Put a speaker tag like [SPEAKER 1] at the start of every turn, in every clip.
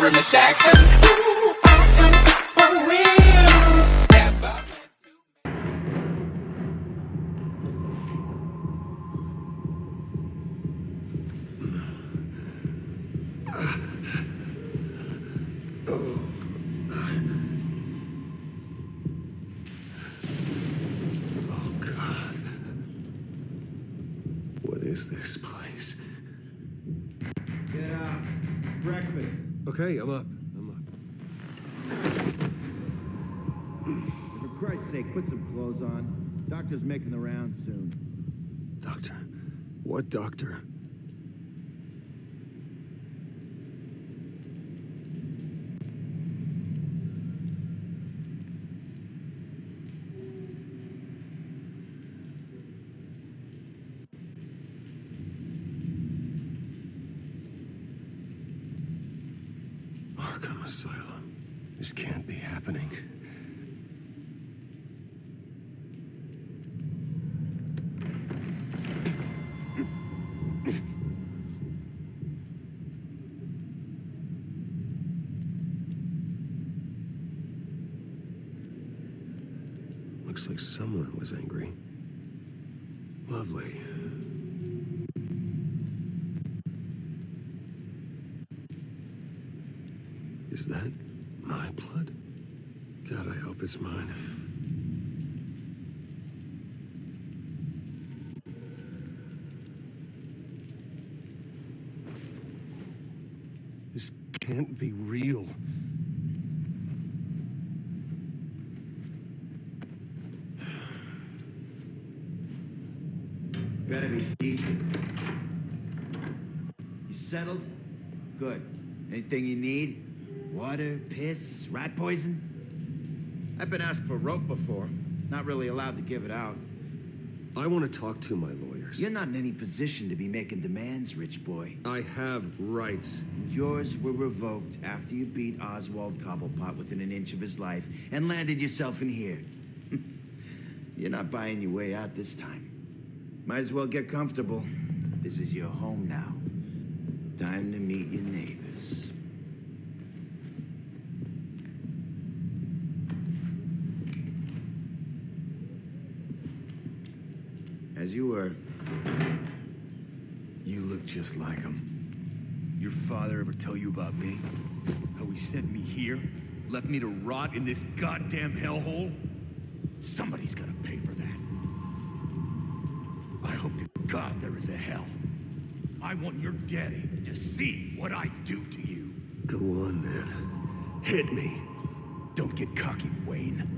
[SPEAKER 1] Jeremy Jackson. Ooh, I am for real. Never meant to.
[SPEAKER 2] Oh, God. What is this place?
[SPEAKER 3] Get up. Breakfast.
[SPEAKER 2] Okay, I'm up.
[SPEAKER 3] For Christ's sake, put some clothes on. Doctor's making the rounds soon.
[SPEAKER 2] Doctor? What doctor? Arkham Asylum. This can't be happening. Looks like someone was angry. Lovely. Is that my blood? God, I hope it's mine. This can't be real.
[SPEAKER 3] Better be decent. You settled? Good. Anything you need? Water, piss, rat poison? I've been asked for rope before. Not really allowed to give it out.
[SPEAKER 2] I want to talk to my lawyers.
[SPEAKER 3] You're not in any position to be making demands, rich boy.
[SPEAKER 2] I have rights.
[SPEAKER 3] And yours were revoked after you beat Oswald Cobblepot within an inch of his life and landed yourself in here. You're not buying your way out this time. Might as well get comfortable. This is your home now. Time to meet your neighbors. As you were.
[SPEAKER 4] You look just like him. Your father ever tell you about me? How he sent me here? Left me to rot in this goddamn hellhole? Somebody's gotta pay for that. I hope to God there is a hell. I want your daddy to see what I do to you.
[SPEAKER 2] Go on, then. Hit me.
[SPEAKER 4] Don't get cocky, Wayne.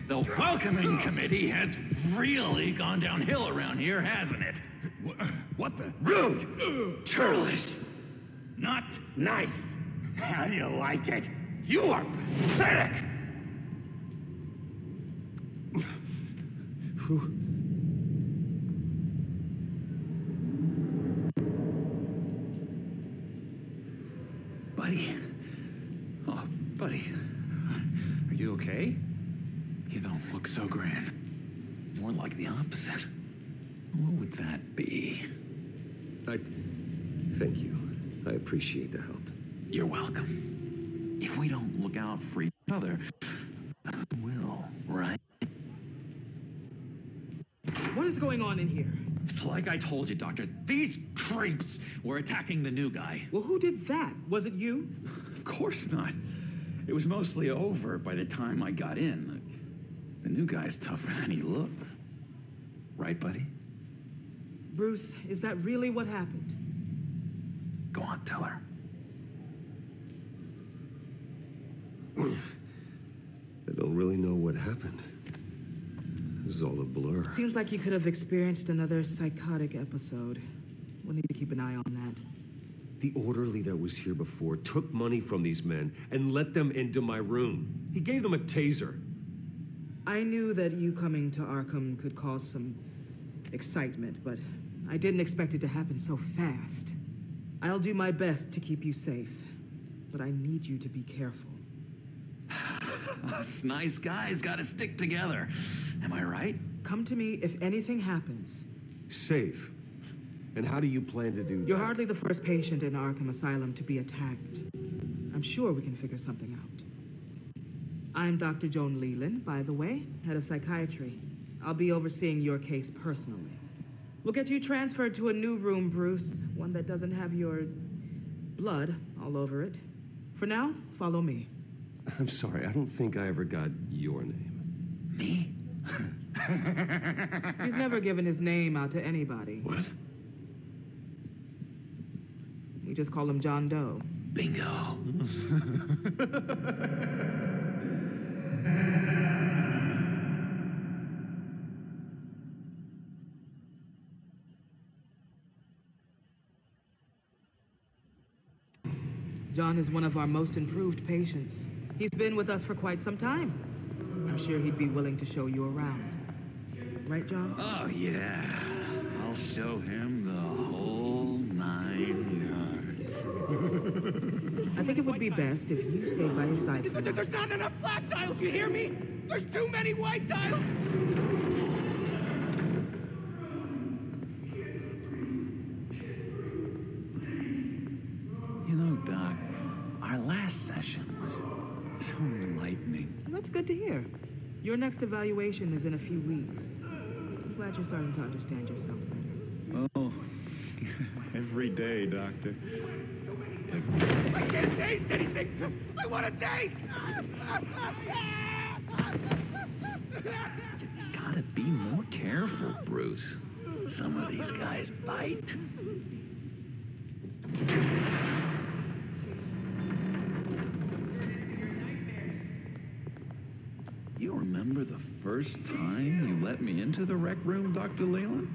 [SPEAKER 5] The welcoming committee has really gone downhill around here, hasn't it?
[SPEAKER 4] What the?
[SPEAKER 5] Rude! Churlish! Not nice! How do you like it? You are pathetic!
[SPEAKER 2] Who?
[SPEAKER 5] Buddy. Oh, buddy. Are you okay? You don't look so grand. More like the opposite. What would that be?
[SPEAKER 2] Thank you. I appreciate the help.
[SPEAKER 5] You're welcome. If we don't look out for each other, who will, right?
[SPEAKER 6] What is going on in here?
[SPEAKER 5] It's like I told you, Doctor. These creeps were attacking the new guy.
[SPEAKER 6] Well, who did that? Was it you?
[SPEAKER 5] Of course not. It was mostly over by the time I got in. The new guy's tougher than he looks. Right, buddy?
[SPEAKER 6] Bruce, is that really what happened?
[SPEAKER 5] Go on, tell her.
[SPEAKER 2] I don't really know what happened. It was all a blur.
[SPEAKER 6] Seems like you could have experienced another psychotic episode. We'll need to keep an eye on that.
[SPEAKER 2] The orderly that was here before took money from these men and let them into my room. He gave them a taser.
[SPEAKER 6] I knew that you coming to Arkham could cause some excitement, but I didn't expect it to happen so fast. I'll do my best to keep you safe, but I need you to be careful.
[SPEAKER 5] Us nice guys gotta stick together. Am I right?
[SPEAKER 6] Come to me if anything happens.
[SPEAKER 2] Safe. And how do you plan to do that?
[SPEAKER 6] You're hardly the first patient in Arkham Asylum to be attacked. I'm sure we can figure something out. I'm Dr. Joan Leland, by the way, head of psychiatry. I'll be overseeing your case personally. We'll get you transferred to a new room, Bruce, one that doesn't have your blood all over it. For now, follow me.
[SPEAKER 2] I'm sorry, I don't think I ever got your name.
[SPEAKER 5] Me?
[SPEAKER 6] He's never given his name out to anybody.
[SPEAKER 2] What?
[SPEAKER 6] We just call him John Doe.
[SPEAKER 5] Bingo.
[SPEAKER 6] John is one of our most improved patients. He's been with us for quite some time. I'm sure he'd be willing to show you around. Right, John?
[SPEAKER 5] Oh, yeah. I'll show him the whole 9 yards.
[SPEAKER 6] I think it would be best if you stayed by his side for now.
[SPEAKER 1] There's not enough black tiles, you hear me? There's too many white tiles!
[SPEAKER 5] You know, Doc, our last session was so enlightening.
[SPEAKER 6] Well, that's good to hear. Your next evaluation is in a few weeks. I'm glad you're starting to understand yourself better.
[SPEAKER 5] Oh, every day, Doctor.
[SPEAKER 1] I can't taste anything! I want to taste!
[SPEAKER 5] You gotta be more careful, Bruce. Some of these guys bite. You remember the first time you let me into the rec room, Dr. Leland?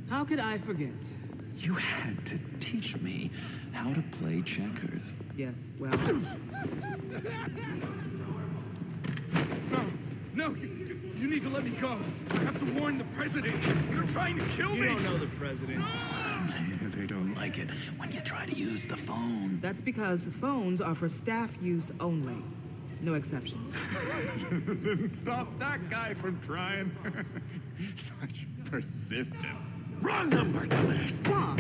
[SPEAKER 6] How could I forget?
[SPEAKER 5] You had to teach me how to play checkers.
[SPEAKER 6] Yes, well,
[SPEAKER 4] No, you need to let me go. I have to warn the president. You're trying to kill me.
[SPEAKER 7] You don't know the president.
[SPEAKER 5] They don't like it when you try to use the phone.
[SPEAKER 6] that's because phones are for staff use only. No exceptions.
[SPEAKER 4] Stop that guy from trying. Such persistence.
[SPEAKER 5] Wrong number, dumbass!
[SPEAKER 6] John!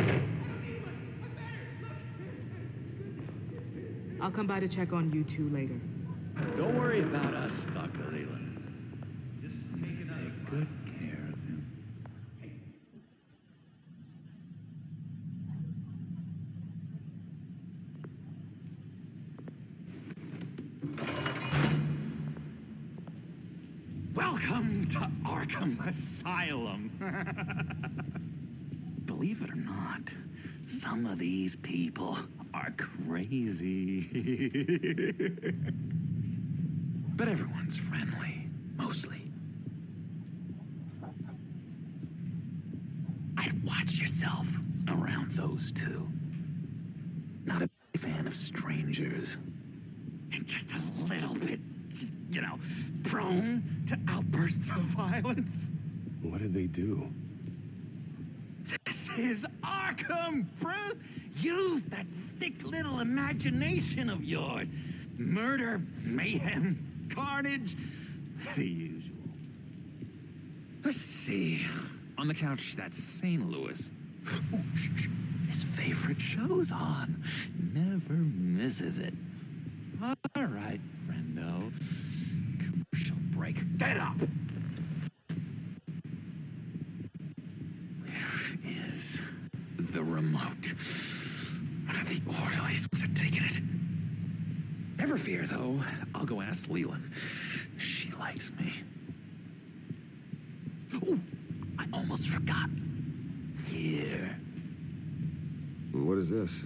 [SPEAKER 6] I'll come by to check on you two later.
[SPEAKER 5] Don't worry about us, Dr. Leland. Just need to take good care of him. Welcome to Arkham Asylum. Believe it or not, some of these people are crazy. But everyone's friendly, mostly. I'd watch yourself around those two. Not a big fan of strangers. And just a little bit, you know, prone to outbursts of violence.
[SPEAKER 2] What did they do?
[SPEAKER 5] This is Arkham, Bruce! Use that sick little imagination of yours. Murder, mayhem, carnage, the usual. Let's see. On the couch, that's St. Louis. Ooh, shh. His favorite show's on. Never misses it. All right, friendo. Commercial break. Get up! Where is the remote? The orderlies are taking it. Never fear, though. I'll go ask Leland. She likes me. Ooh, I almost forgot. Here.
[SPEAKER 2] What is this?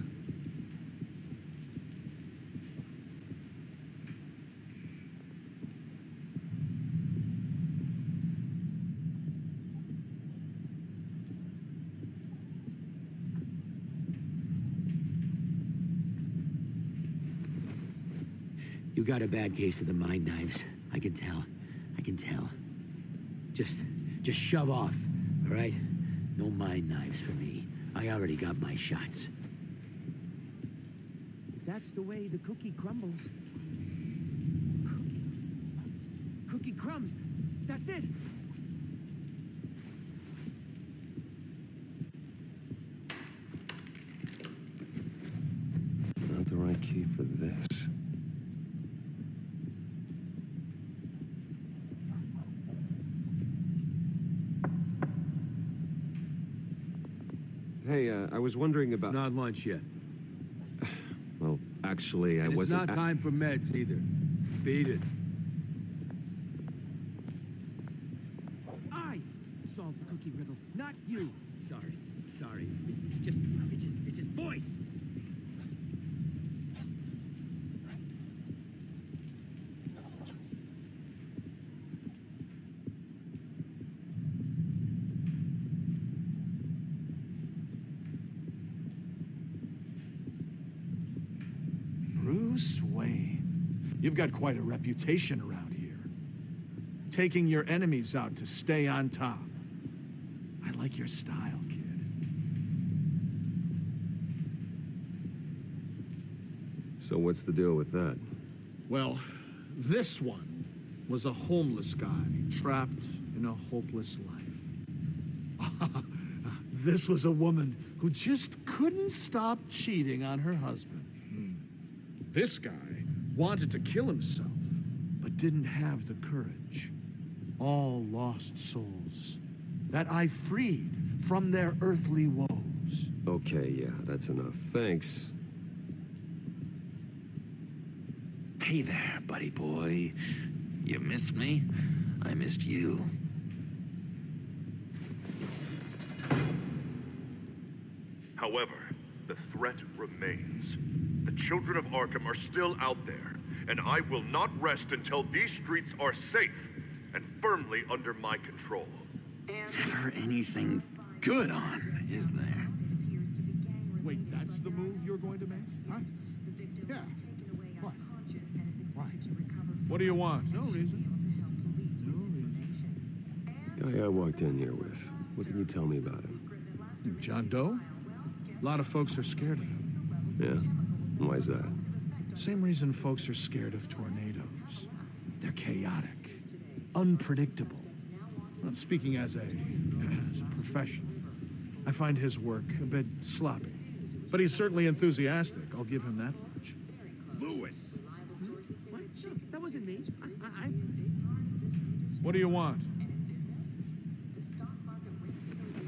[SPEAKER 7] You got a bad case of the mind knives. I can tell. I can tell. Just shove off, all right? No mind knives for me. I already got my shots. If that's the way the cookie crumbles. Cookie crumbs. That's it.
[SPEAKER 2] Not the right key for this. Hey, I was wondering about...
[SPEAKER 8] It's not lunch yet.
[SPEAKER 2] Well, actually, I
[SPEAKER 8] And it's
[SPEAKER 2] wasn't...
[SPEAKER 8] not time for meds either. Beat it.
[SPEAKER 7] I solved the cookie riddle, not you. Sorry. It's just his voice.
[SPEAKER 9] Bruce Wayne. You've got quite a reputation around here. Taking your enemies out to stay on top. I like your style, kid.
[SPEAKER 2] So what's the deal with that?
[SPEAKER 9] Well, this one was a homeless guy trapped in a hopeless life. This was a woman who just couldn't stop cheating on her husband. This guy wanted to kill himself, but didn't have the courage. All lost souls that I freed from their earthly woes.
[SPEAKER 2] Okay, yeah, that's enough. Thanks.
[SPEAKER 5] Hey there, buddy boy. You missed me? I missed you.
[SPEAKER 10] However, the threat remains. The children of Arkham are still out there, and I will not rest until these streets are safe and firmly under my control.
[SPEAKER 5] Never anything good on, is there?
[SPEAKER 9] Wait, that's the move you're going to make? Huh? Yeah. What? Why? What do you want? No reason. No reason.
[SPEAKER 2] Guy I walked in here with. What can you tell me about him?
[SPEAKER 9] John Doe? A lot of folks are scared of him.
[SPEAKER 2] Yeah? Why's that?
[SPEAKER 9] Same reason folks are scared of tornadoes. They're chaotic, unpredictable. Well, speaking as a professional, I find his work a bit sloppy. But he's certainly enthusiastic, I'll give him that much.
[SPEAKER 7] Lewis. What? No, that wasn't me.
[SPEAKER 9] What do you want?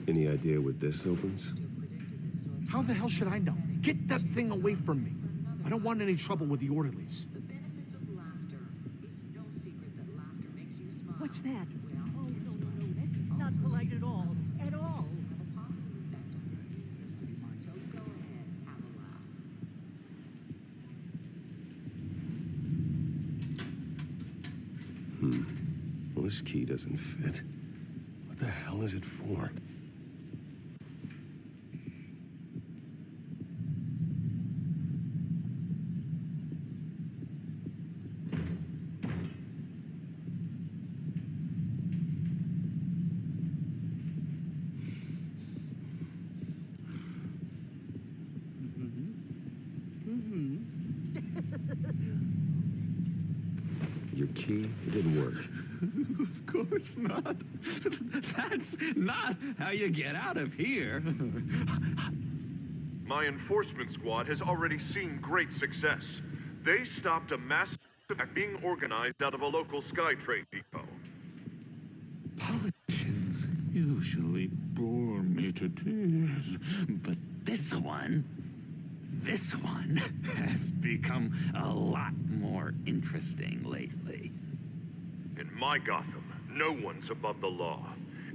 [SPEAKER 2] Any idea what this opens?
[SPEAKER 9] How the hell should I know? Get that thing away from me. I don't want any trouble with the orderlies.
[SPEAKER 7] What's that? Oh, no, that's not polite at all. At all.
[SPEAKER 2] Well, this key doesn't fit. What the hell is it for? Your key? It didn't work.
[SPEAKER 5] Of course not. That's not how you get out of here.
[SPEAKER 10] My enforcement squad has already seen great success. They stopped a massive attack being organized out of a local SkyTrain depot.
[SPEAKER 5] Politicians usually bore me to tears, but this one has become a lot more interesting lately.
[SPEAKER 10] In my Gotham, no one's above the law,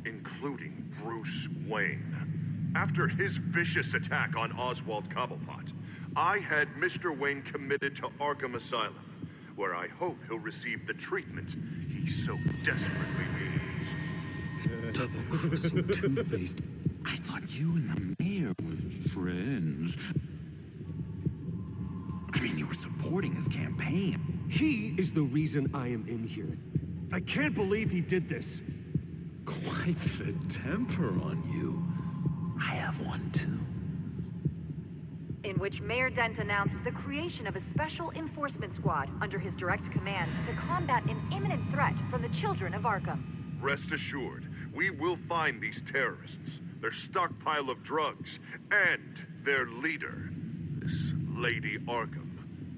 [SPEAKER 10] including Bruce Wayne. After his vicious attack on Oswald Cobblepot, I had Mr. Wayne committed to Arkham Asylum, where I hope he'll receive the treatment he so desperately needs.
[SPEAKER 2] Double-crossing, two-faced...
[SPEAKER 5] I thought you and the mayor were friends. I mean, you were supporting his campaign.
[SPEAKER 2] He is the reason I am in here. I can't believe he did this.
[SPEAKER 5] Quite the temper on you. I have one too.
[SPEAKER 11] In which Mayor Dent announced the creation of a special enforcement squad under his direct command to combat an imminent threat from the children of Arkham.
[SPEAKER 10] Rest assured, we will find these terrorists, their stockpile of drugs, and their leader, this Lady Arkham,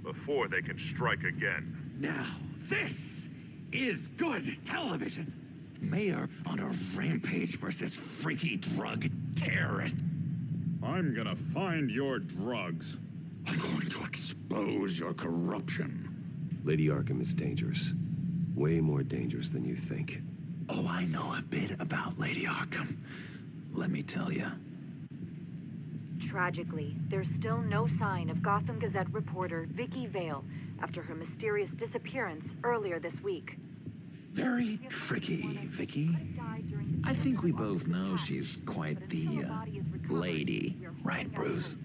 [SPEAKER 10] before they can strike again.
[SPEAKER 5] Now, this is good television. Mayor on a rampage versus freaky drug terrorist.
[SPEAKER 4] I'm gonna find your drugs.
[SPEAKER 5] I'm going to expose your corruption.
[SPEAKER 2] Lady Arkham is dangerous. Way more dangerous than you think.
[SPEAKER 5] Oh, I know a bit about Lady Arkham. Let me tell you.
[SPEAKER 11] Tragically, there's still no sign of Gotham Gazette reporter Vicky Vale after her mysterious disappearance earlier this week.
[SPEAKER 5] Very tricky, Vicky. I think we both know she's quite the lady, right, Bruce?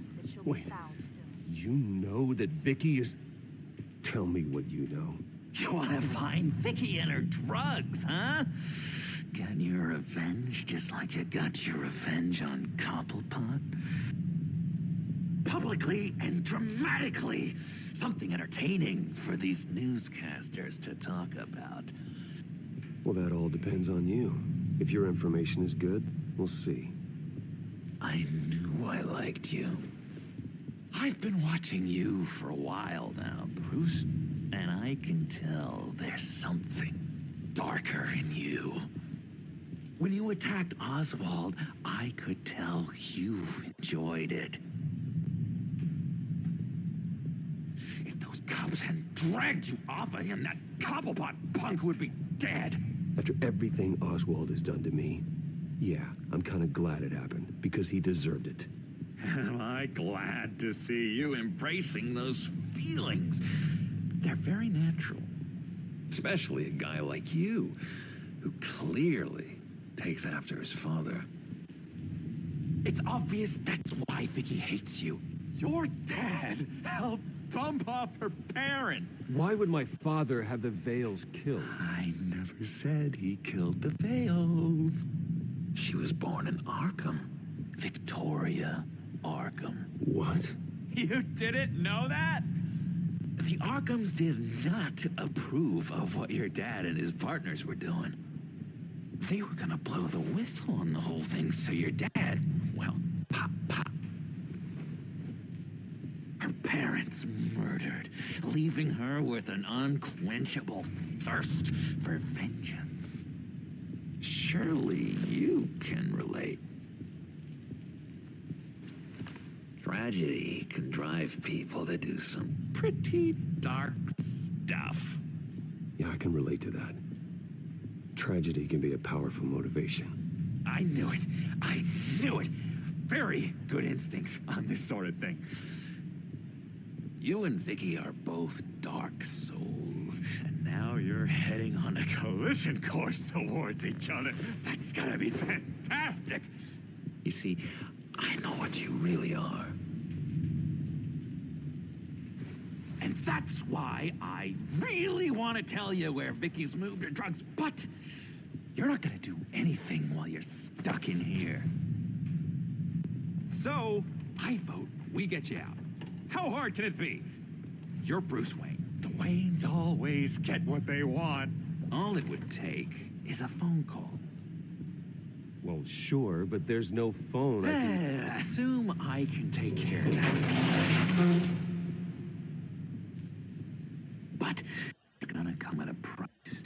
[SPEAKER 2] Wait, you know that Vicky is... Tell me what you know.
[SPEAKER 5] You want to find Vicky and her drugs, huh? Get your revenge just like you got your revenge on Cobblepot? Publicly and dramatically. Something entertaining for these newscasters to talk about.
[SPEAKER 2] Well, that all depends on you. If your information is good, we'll see.
[SPEAKER 5] I knew I liked you. I've been watching you for a while now, Bruce, and I can tell there's something darker in you. When you attacked Oswald, I could tell you enjoyed it. If those cops hadn't dragged you off of him, that Cobblepot punk would be dead.
[SPEAKER 2] After everything Oswald has done to me, yeah, I'm kind of glad it happened, because he deserved it.
[SPEAKER 5] Am I glad to see you embracing those feelings? They're very natural. Especially a guy like you, who clearly takes after his father. It's obvious that's why Vicky hates you. Your dad helped bump off her parents.
[SPEAKER 2] Why would my father have the Vales killed?
[SPEAKER 5] I never said he killed the Vales. She was born in Arkham. Victoria Arkham.
[SPEAKER 2] What?
[SPEAKER 5] You didn't know that? The Arkhams did not approve of what your dad and his partners were doing. They were gonna blow the whistle on the whole thing, so your dad, well, pop, pop. Her parents murdered, leaving her with an unquenchable thirst for vengeance. Surely you can relate. Tragedy can drive people to do some pretty dark stuff.
[SPEAKER 2] Yeah, I can relate to that. Tragedy can be a powerful motivation.
[SPEAKER 5] I knew it. I knew it. Very good instincts on this sort of thing. You and Vicky are both dark souls, and now you're heading on a collision course towards each other. That's gonna be fantastic. You see, I know what you really are. And that's why I really want to tell you where Vicky's moved her drugs, but you're not gonna do anything while you're stuck in here. So, I vote we get you out. How hard can it be? You're Bruce Wayne. The Waynes always get what they want. All it would take is a phone call.
[SPEAKER 2] Well, sure, but there's no phone.
[SPEAKER 5] Assume I can take care of that. But it's gonna come at a price.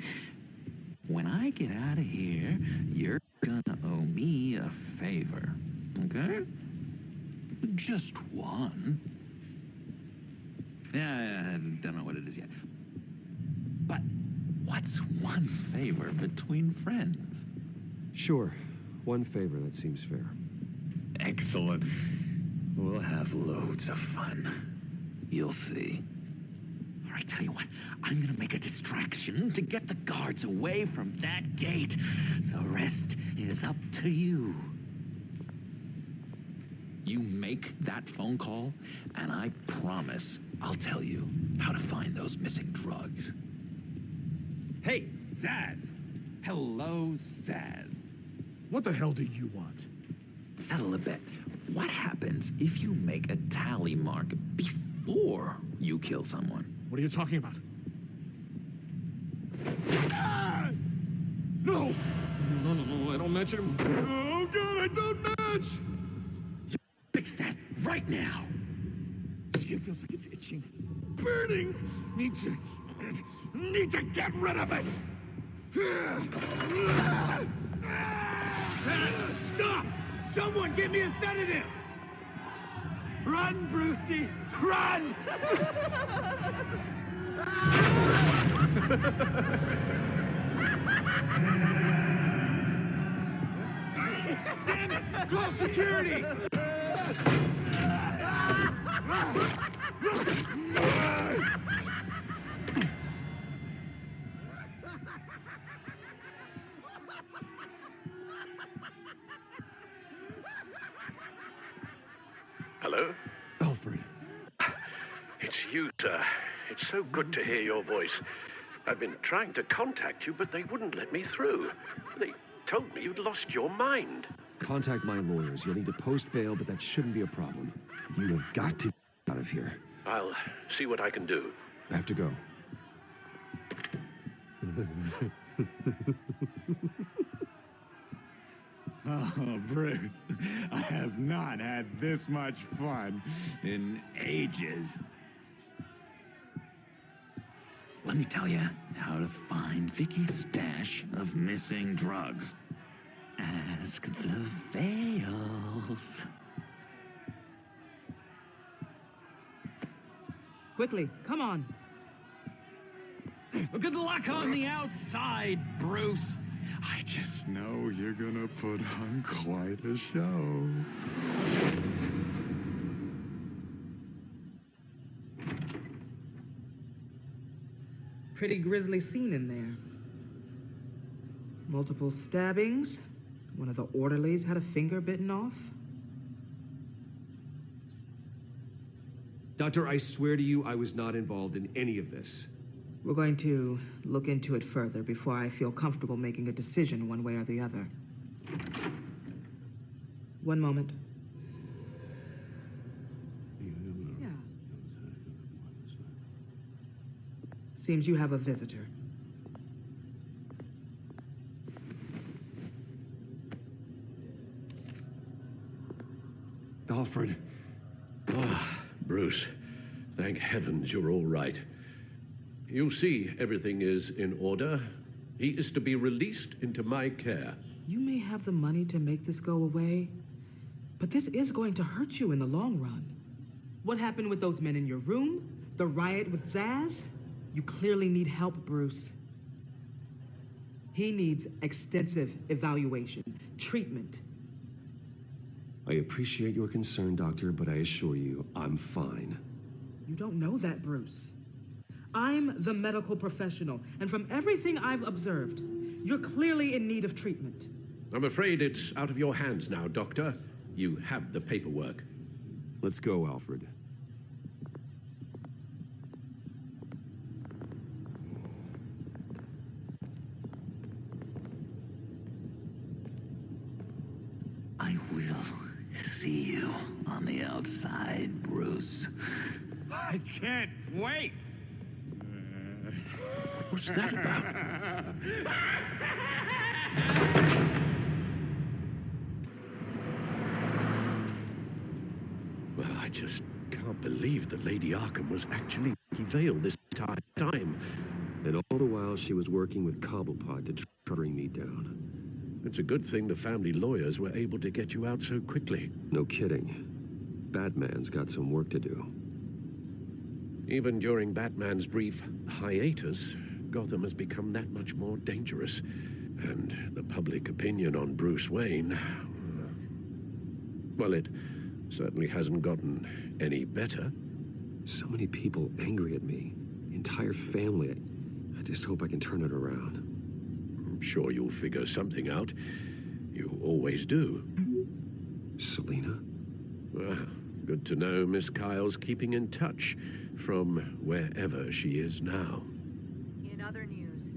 [SPEAKER 5] When I get out of here, you're gonna owe me a favor, okay? Just one. Yeah, I don't know what it is yet. But what's one favor between friends?
[SPEAKER 2] Sure. One favor, that seems fair.
[SPEAKER 5] Excellent. We'll have loads of fun. You'll see. All right, tell you what. I'm gonna make a distraction to get the guards away from that gate. The rest is up to you. You make that phone call, and I promise I'll tell you how to find those missing drugs. Hey, Zaz! Hello, Zaz.
[SPEAKER 9] What the hell do you want?
[SPEAKER 5] Settle a bet. What happens if you make a tally mark before you kill someone?
[SPEAKER 9] What are you talking about? Ah! No! No, I don't match him. Oh, God, I don't match!
[SPEAKER 5] Fix that right now!
[SPEAKER 9] Skin feels like it's itching. Burning! Need to get rid of it!
[SPEAKER 4] Stop! Someone give me a sedative! Run, Brucey! Run! Damn it! Call security!
[SPEAKER 10] Hello?
[SPEAKER 9] Alfred.
[SPEAKER 10] It's you, sir. It's so good to hear your voice. I've been trying to contact you, but they wouldn't let me through. They told me you'd lost your mind.
[SPEAKER 2] Contact my lawyers. You'll need to post bail, but that shouldn't be a problem. You have got to get out of here.
[SPEAKER 10] I'll see what I can do.
[SPEAKER 2] I have to go.
[SPEAKER 4] Oh, Bruce, I have not had this much fun in ages.
[SPEAKER 5] Let me tell you how to find Vicky's stash of missing drugs. Ask the Veils.
[SPEAKER 6] Quickly, come on.
[SPEAKER 5] Good luck on the outside, Bruce.
[SPEAKER 4] I just know you're gonna put on quite a show.
[SPEAKER 6] Pretty grisly scene in there. Multiple stabbings. One of the orderlies had a finger bitten off.
[SPEAKER 2] Doctor, I swear to you, I was not involved in any of this.
[SPEAKER 6] We're going to look into it further before I feel comfortable making a decision one way or the other. One moment. Yeah. Seems you have a visitor.
[SPEAKER 2] Alfred.
[SPEAKER 10] Ah, Bruce. Thank heavens you're all right. You see, everything is in order. He is to be released into my care.
[SPEAKER 6] You may have the money to make this go away, but this is going to hurt you in the long run. What happened with those men in your room? The riot with Zaz? You clearly need help, Bruce. He needs extensive evaluation, treatment.
[SPEAKER 2] I appreciate your concern, Doctor, but I assure you, I'm fine.
[SPEAKER 6] You don't know that, Bruce. I'm the medical professional, and from everything I've observed, you're clearly in need of treatment.
[SPEAKER 10] I'm afraid it's out of your hands now, Doctor. You have the paperwork.
[SPEAKER 2] Let's go, Alfred.
[SPEAKER 5] I will see you on the outside, Bruce.
[SPEAKER 4] I can't wait!
[SPEAKER 10] What's that about? Well, I just can't believe that Lady Arkham was actually Vicky Vale this entire time.
[SPEAKER 2] And all the while, she was working with Cobblepot to try to bring me down.
[SPEAKER 10] It's a good thing the family lawyers were able to get you out so quickly.
[SPEAKER 2] No kidding. Batman's got some work to do.
[SPEAKER 10] Even during Batman's brief hiatus, Gotham has become that much more dangerous. And the public opinion on Bruce Wayne... well, it certainly hasn't gotten any better.
[SPEAKER 2] So many people angry at me. Entire family. I just hope I can turn it around.
[SPEAKER 10] I'm sure you'll figure something out. You always do.
[SPEAKER 2] Selina?
[SPEAKER 10] Well,
[SPEAKER 12] Good to know Miss Kyle's keeping in touch from wherever she is now.
[SPEAKER 11] In other news,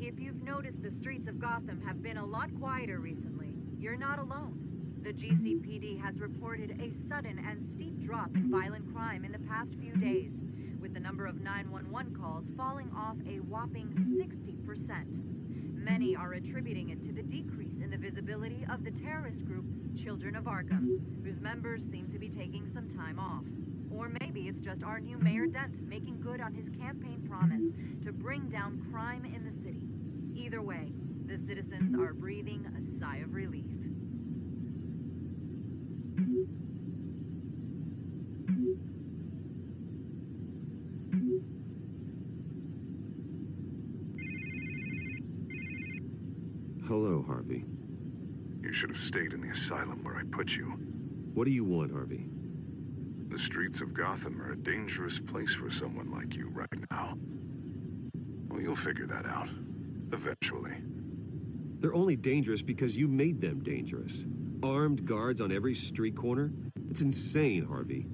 [SPEAKER 11] if you've noticed the streets of Gotham have been a lot quieter recently, you're not alone. The GCPD has reported a sudden and steep drop in violent crime in the past few days, with the number of 911 calls falling off a whopping 60%. Many are attributing it to the decrease in the visibility of the terrorist group Children of Arkham, whose members seem to be taking some time off. Or maybe it's just our new Mayor Dent making good on his campaign promise to bring down crime in the city. Either way, the citizens are breathing a sigh of relief.
[SPEAKER 2] Hello, Harvey.
[SPEAKER 10] You should have stayed in the asylum where I put you.
[SPEAKER 2] What do you want, Harvey?
[SPEAKER 10] The streets of Gotham are a dangerous place for someone like you right now. Well, you'll figure that out. Eventually.
[SPEAKER 2] They're only dangerous because you made them dangerous. Armed guards on every street corner? It's insane, Harvey.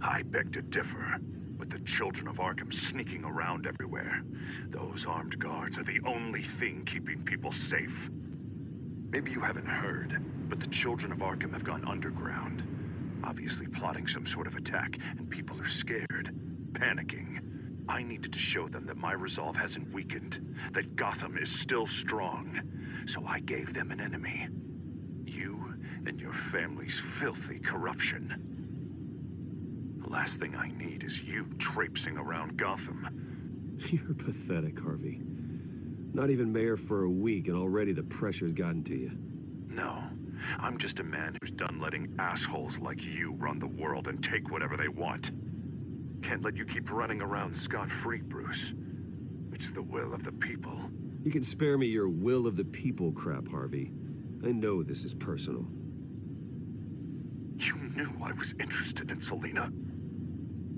[SPEAKER 10] I beg to differ. With the Children of Arkham sneaking around everywhere, those armed guards are the only thing keeping people safe. Maybe you haven't heard, but the Children of Arkham have gone underground. Obviously plotting some sort of attack, and people are scared, panicking. I needed to show them that my resolve hasn't weakened, that Gotham is still strong. So I gave them an enemy. You and your family's filthy corruption. The last thing I need is you traipsing around Gotham.
[SPEAKER 2] You're pathetic, Harvey. Not even mayor for a week, and already the pressure's gotten to you.
[SPEAKER 10] No, I'm just a man who's done letting assholes like you run the world and take whatever they want. Can't let you keep running around scot-free, Bruce. It's the will of the people.
[SPEAKER 2] You can spare me your will of the people crap, Harvey. I know this is personal.
[SPEAKER 10] You knew I was interested in Selina.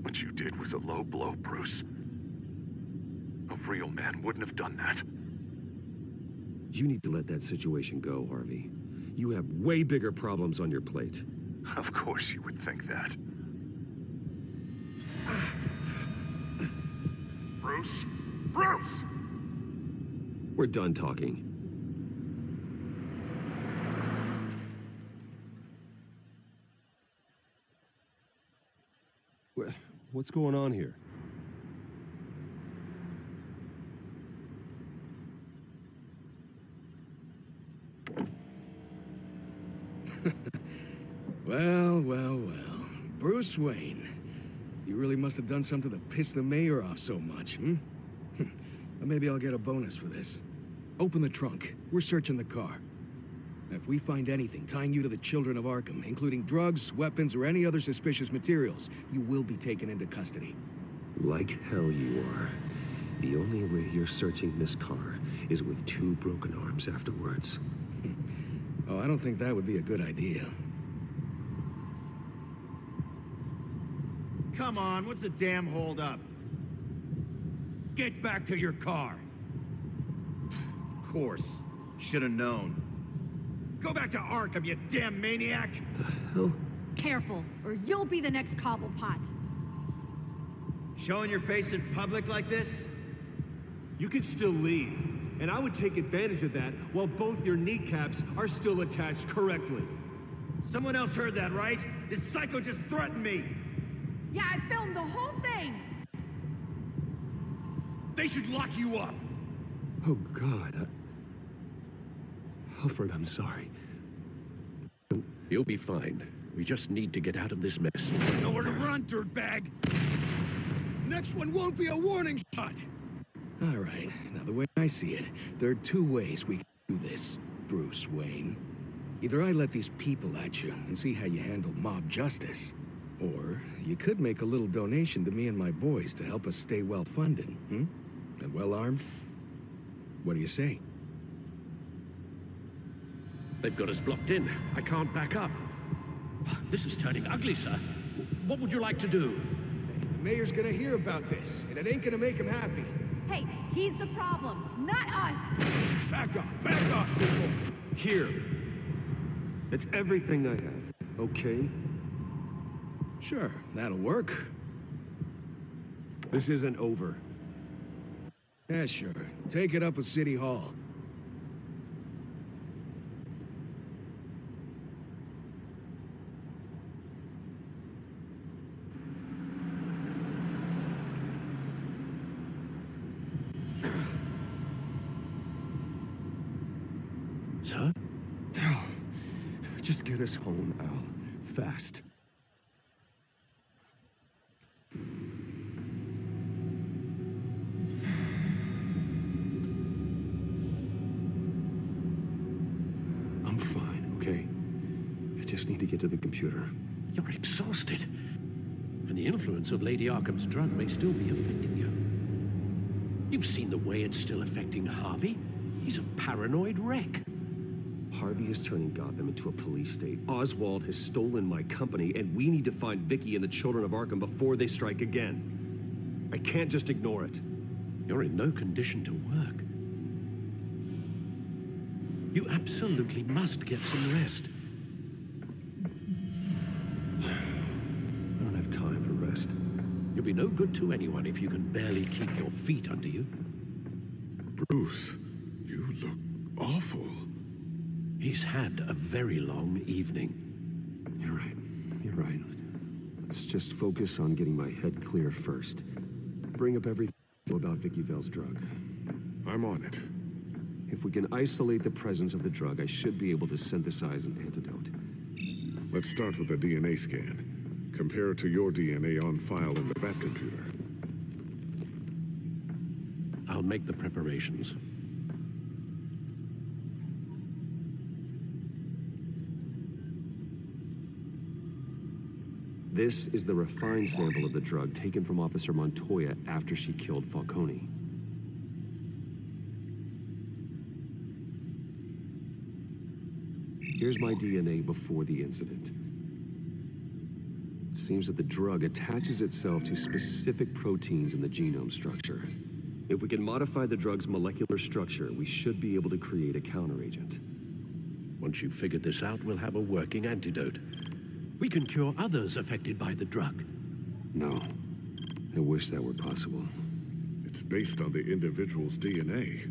[SPEAKER 10] What you did was a low blow, Bruce. A real man wouldn't have done that.
[SPEAKER 2] You need to let that situation go, Harvey. You have way bigger problems on your plate.
[SPEAKER 10] Of course you would think that. Bruce? Bruce!
[SPEAKER 2] We're done talking. What's going on here?
[SPEAKER 13] Well. Bruce Wayne. You really must have done something to piss the mayor off so much, hmm? Maybe I'll get a bonus for this. Open the trunk. We're searching the car. If we find anything tying you to the Children of Arkham, including drugs, weapons, or any other suspicious materials, you will be taken into custody.
[SPEAKER 2] Like hell you are. The only way you're searching this car is with 2 broken arms afterwards.
[SPEAKER 13] Oh, I don't think that would be a good idea.
[SPEAKER 3] Come on, what's the damn holdup?
[SPEAKER 5] Get back to your car.
[SPEAKER 3] Of course. Should have known. Go back to Arkham, you damn maniac!
[SPEAKER 2] The hell?
[SPEAKER 14] Careful, or you'll be the next Cobblepot.
[SPEAKER 3] Showing your face in public like this?
[SPEAKER 15] You can still leave, and I would take advantage of that while both your kneecaps are still attached correctly.
[SPEAKER 3] Someone else heard that, right? This psycho just threatened me!
[SPEAKER 14] Yeah, I filmed the whole thing!
[SPEAKER 4] They should lock you up!
[SPEAKER 2] Oh, God. Alfred, I'm sorry.
[SPEAKER 12] You'll be fine. We just need to get out of this mess.
[SPEAKER 4] Nowhere to run, dirtbag!
[SPEAKER 13] Next one won't be a warning shot! All right, now the way I see it, there are 2 ways we can do this, Bruce Wayne. Either I let these people at you and see how you handle mob justice, or you could make a little donation to me and my boys to help us stay well-funded, hmm? And well-armed? What do you say?
[SPEAKER 12] They've got us blocked in. I can't back up. This is turning ugly, sir. What would you like to do?
[SPEAKER 13] Hey, the mayor's gonna hear about this, and it ain't gonna make him happy.
[SPEAKER 14] Hey, he's the problem, not us!
[SPEAKER 13] Back off, people!
[SPEAKER 2] Here. It's everything I have, okay?
[SPEAKER 13] Sure, that'll work.
[SPEAKER 2] This isn't over.
[SPEAKER 13] Yeah, sure. Take it up with City Hall.
[SPEAKER 12] Sir?
[SPEAKER 2] Just get us home, Al. Fast. I'm fine, okay? I just need to get to the computer.
[SPEAKER 12] You're exhausted. And the influence of Lady Arkham's drug may still be affecting you. You've seen the way it's still affecting Harvey. He's a paranoid wreck.
[SPEAKER 2] Harvey is turning Gotham into a police state. Oswald has stolen my company, and we need to find Vicky and the children of Arkham before they strike again. I can't just ignore it.
[SPEAKER 12] You're in no condition to work. You absolutely must get some rest.
[SPEAKER 2] I don't have time for rest.
[SPEAKER 12] You'll be no good to anyone if you can barely keep your feet under you.
[SPEAKER 10] Bruce, you look awful.
[SPEAKER 12] He's had a very long evening.
[SPEAKER 2] You're right. You're right. Let's just focus on getting my head clear first. Bring up everything about Vicky Vale's drug.
[SPEAKER 10] I'm on it.
[SPEAKER 2] If we can isolate the presence of the drug, I should be able to synthesize an antidote.
[SPEAKER 10] Let's start with a DNA scan. Compare it to your DNA on file in the Batcomputer.
[SPEAKER 12] I'll make the preparations.
[SPEAKER 2] This is the refined sample of the drug taken from Officer Montoya after she killed Falcone. Here's my DNA before the incident. It seems that the drug attaches itself to specific proteins in the genome structure. If we can modify the drug's molecular structure, we should be able to create a counteragent.
[SPEAKER 12] Once you've figured this out, we'll have a working antidote. We can cure others affected by the drug.
[SPEAKER 2] No. I wish that were possible.
[SPEAKER 10] It's based on the individual's DNA.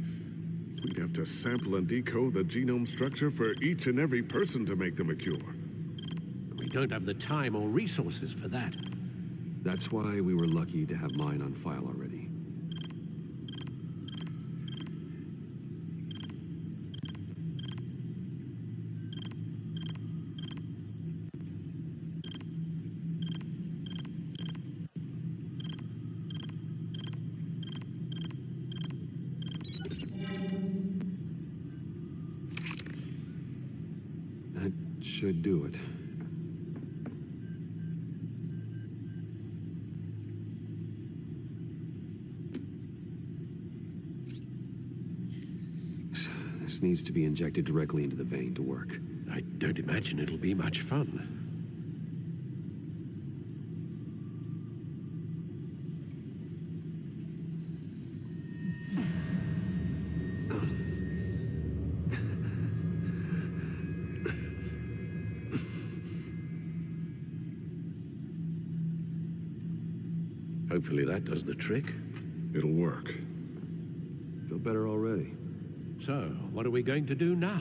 [SPEAKER 10] We'd have to sample and decode the genome structure for each and every person to make them a cure.
[SPEAKER 12] We don't have the time or resources for that.
[SPEAKER 2] That's why we were lucky to have mine on file already. That should do it. This needs to be injected directly into the vein to work.
[SPEAKER 12] I don't imagine it'll be much fun. Hopefully that does the trick.
[SPEAKER 10] It'll work.
[SPEAKER 2] Feel better already.
[SPEAKER 12] So, what are we going to do now?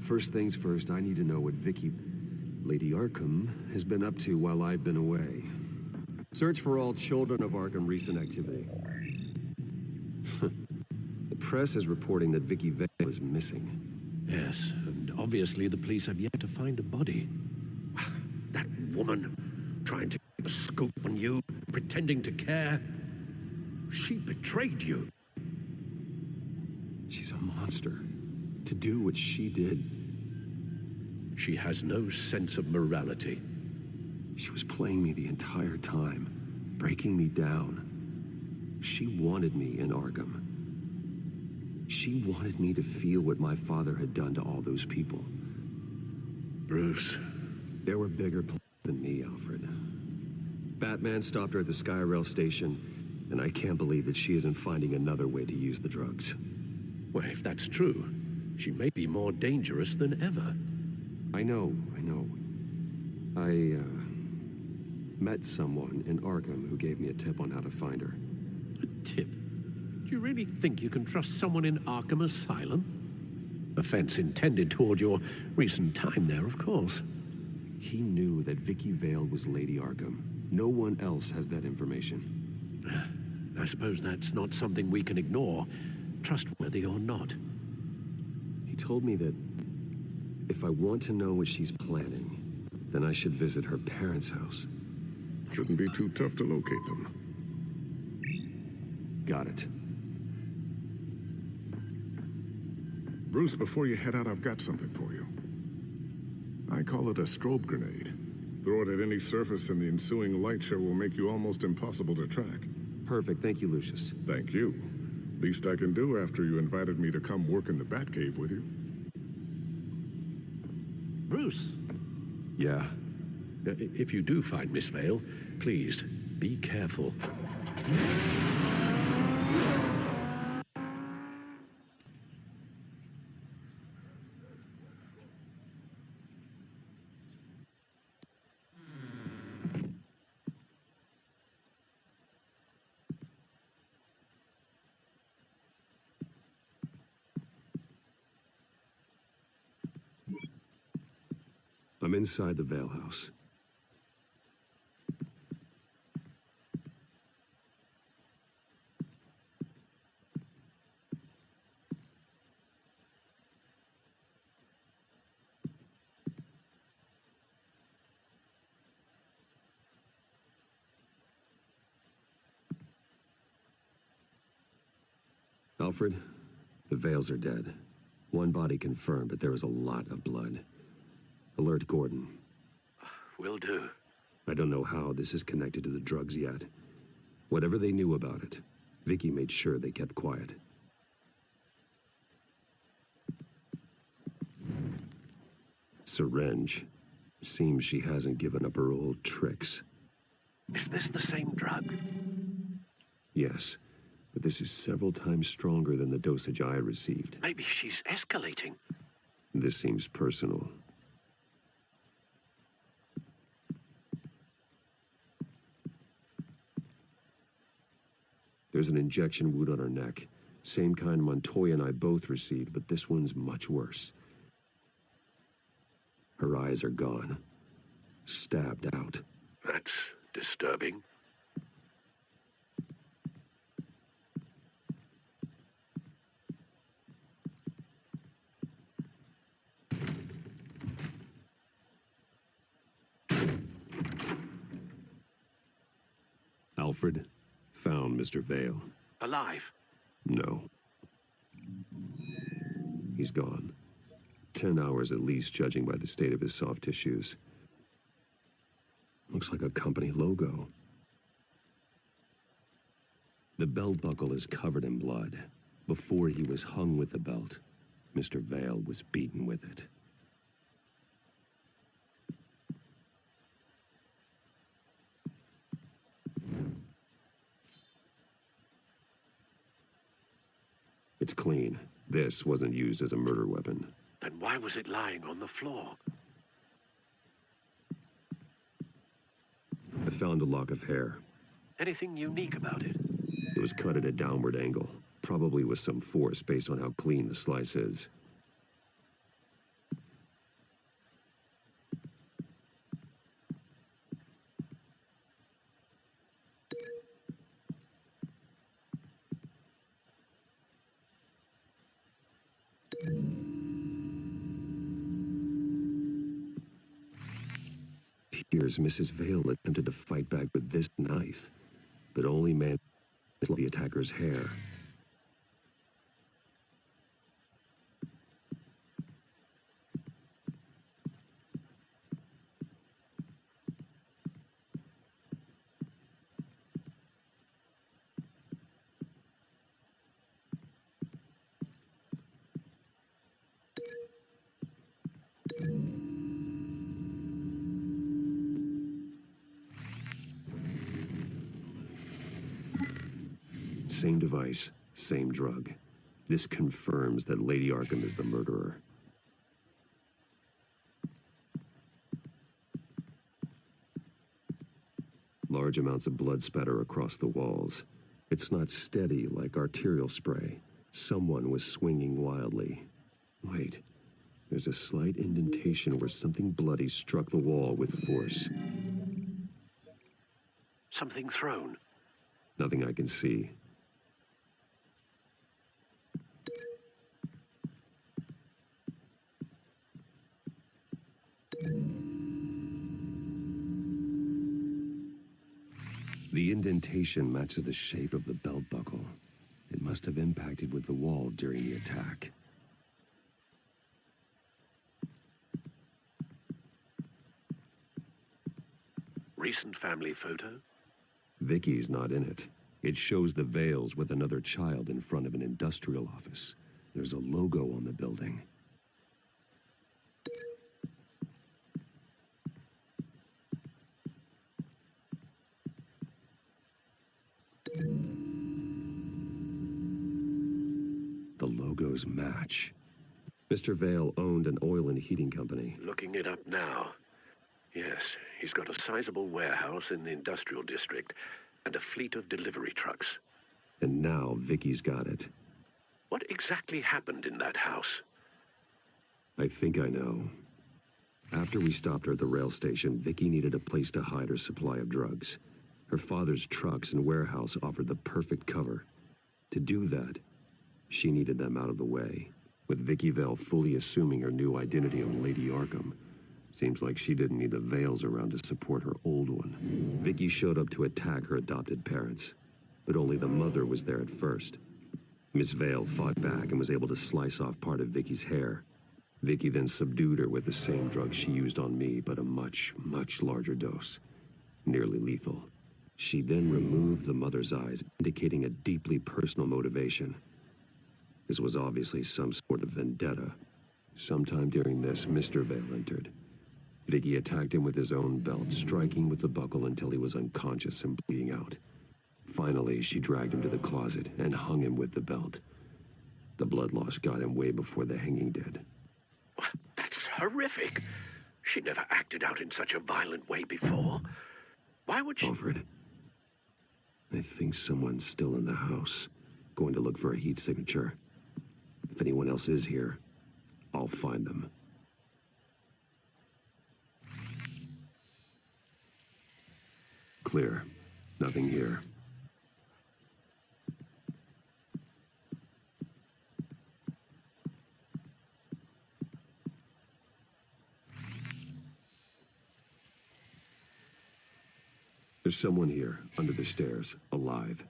[SPEAKER 2] First things first, I need to know what Vicky, Lady Arkham, has been up to while I've been away. Search for all children of Arkham recent activity. The press is reporting that Vicky Vale is missing.
[SPEAKER 12] Yes, and obviously the police have yet to find a body. That woman, trying to keep a scoop on you, pretending to care. She betrayed you.
[SPEAKER 2] She's a monster. To do what she did.
[SPEAKER 12] She has no sense of morality.
[SPEAKER 2] She was playing me the entire time, breaking me down. She wanted me in Arkham. She wanted me to feel what my father had done to all those people.
[SPEAKER 12] Bruce.
[SPEAKER 2] There were bigger plans than me, Alfred. Batman stopped her at the Skyrail station, and I can't believe that she isn't finding another way to use the drugs.
[SPEAKER 12] Well, if that's true, she may be more dangerous than ever.
[SPEAKER 2] I know. Met someone in Arkham who gave me a tip on how to find her.
[SPEAKER 12] A tip? Do you really think you can trust someone in Arkham Asylum? Offense intended toward your recent time there, of course.
[SPEAKER 2] He knew that Vicky Vale was Lady Arkham. No one else has that information.
[SPEAKER 12] I suppose that's not something we can ignore, trustworthy or not.
[SPEAKER 2] He told me that if I want to know what she's planning, then I should visit her parents' house.
[SPEAKER 16] Shouldn't be too tough to locate them.
[SPEAKER 2] Got it.
[SPEAKER 16] Bruce, before you head out, I've got something for you. I call it a strobe grenade. Throw it at any surface and the ensuing light show will make you almost impossible to track.
[SPEAKER 2] Perfect. Thank you, Lucius.
[SPEAKER 16] Thank you. Least I can do after you invited me to come work in the Batcave with you.
[SPEAKER 12] Bruce?
[SPEAKER 2] Yeah?
[SPEAKER 12] If you do find Miss Vale, please, be careful.
[SPEAKER 2] I'm inside the Vale house. Alfred, the Vales are dead. One body confirmed, but there is a lot of blood. Alert Gordon.
[SPEAKER 12] Will do.
[SPEAKER 2] I don't know how this is connected to the drugs yet. Whatever they knew about it, Vicky made sure they kept quiet. Syringe. Seems she hasn't given up her old tricks.
[SPEAKER 12] Is this the same drug?
[SPEAKER 2] Yes, but this is several times stronger than the dosage I received.
[SPEAKER 12] Maybe she's escalating.
[SPEAKER 2] This seems personal. There's an injection wound on her neck. Same kind Montoya and I both received, but this one's much worse. Her eyes are gone. Stabbed out.
[SPEAKER 12] That's disturbing.
[SPEAKER 2] Alfred found Mr. Vale.
[SPEAKER 12] Alive?
[SPEAKER 2] No. He's gone. 10 hours at least, judging by the state of his soft tissues. Looks like a company logo. The belt buckle is covered in blood. Before he was hung with the belt, Mr. Vale was beaten with it. It's clean. This wasn't used as a murder weapon.
[SPEAKER 12] Then why was it lying on the floor?
[SPEAKER 2] I found a lock of hair.
[SPEAKER 12] Anything unique about it?
[SPEAKER 2] It was cut at a downward angle, probably with some force based on how clean the slice is. Appears Mrs. Vale attempted to fight back with this knife, but only managed to pull the attacker's hair. Same device, same drug. This confirms that Lady Arkham is the murderer. Large amounts of blood spatter across the walls. It's not steady like arterial spray. Someone was swinging wildly. Wait, there's a slight indentation where something bloody struck the wall with force.
[SPEAKER 12] Something thrown.
[SPEAKER 2] Nothing I can see. The indentation matches the shape of the belt buckle. It must have impacted with the wall during the attack.
[SPEAKER 12] Recent family photo?
[SPEAKER 2] Vicky's not in it. It shows the Vales with another child in front of an industrial office. There's a logo on the building. The logos match. Mr. Vale owned an oil and heating company.
[SPEAKER 12] Looking it up now. Yes, he's got a sizable warehouse in the industrial district and a fleet of delivery trucks.
[SPEAKER 2] And now Vicky's got it.
[SPEAKER 12] What exactly happened in that house?
[SPEAKER 2] I think I know. After we stopped her at the rail station, Vicky needed a place to hide her supply of drugs. Her father's trucks and warehouse offered the perfect cover. To do that, she needed them out of the way. With Vicky Vale fully assuming her new identity of Lady Arkham, seems like she didn't need the Vales around to support her old one. Vicky showed up to attack her adopted parents, but only the mother was there at first. Miss Vale fought back and was able to slice off part of Vicky's hair. Vicky then subdued her with the same drug she used on me, but a much, much larger dose. Nearly lethal. She then removed the mother's eyes, indicating a deeply personal motivation. This was obviously some sort of vendetta. Sometime during this, Mr. Vale entered. Vicky attacked him with his own belt, striking with the buckle until he was unconscious and bleeding out. Finally, she dragged him to the closet and hung him with the belt. The blood loss got him way before the hanging did.
[SPEAKER 12] That's horrific. She never acted out in such a violent way before. Why would she...
[SPEAKER 2] Alfred, I think someone's still in the house, going to look for a heat signature. If anyone else is here, I'll find them. Clear. Nothing here. There's someone here, under the stairs, alive.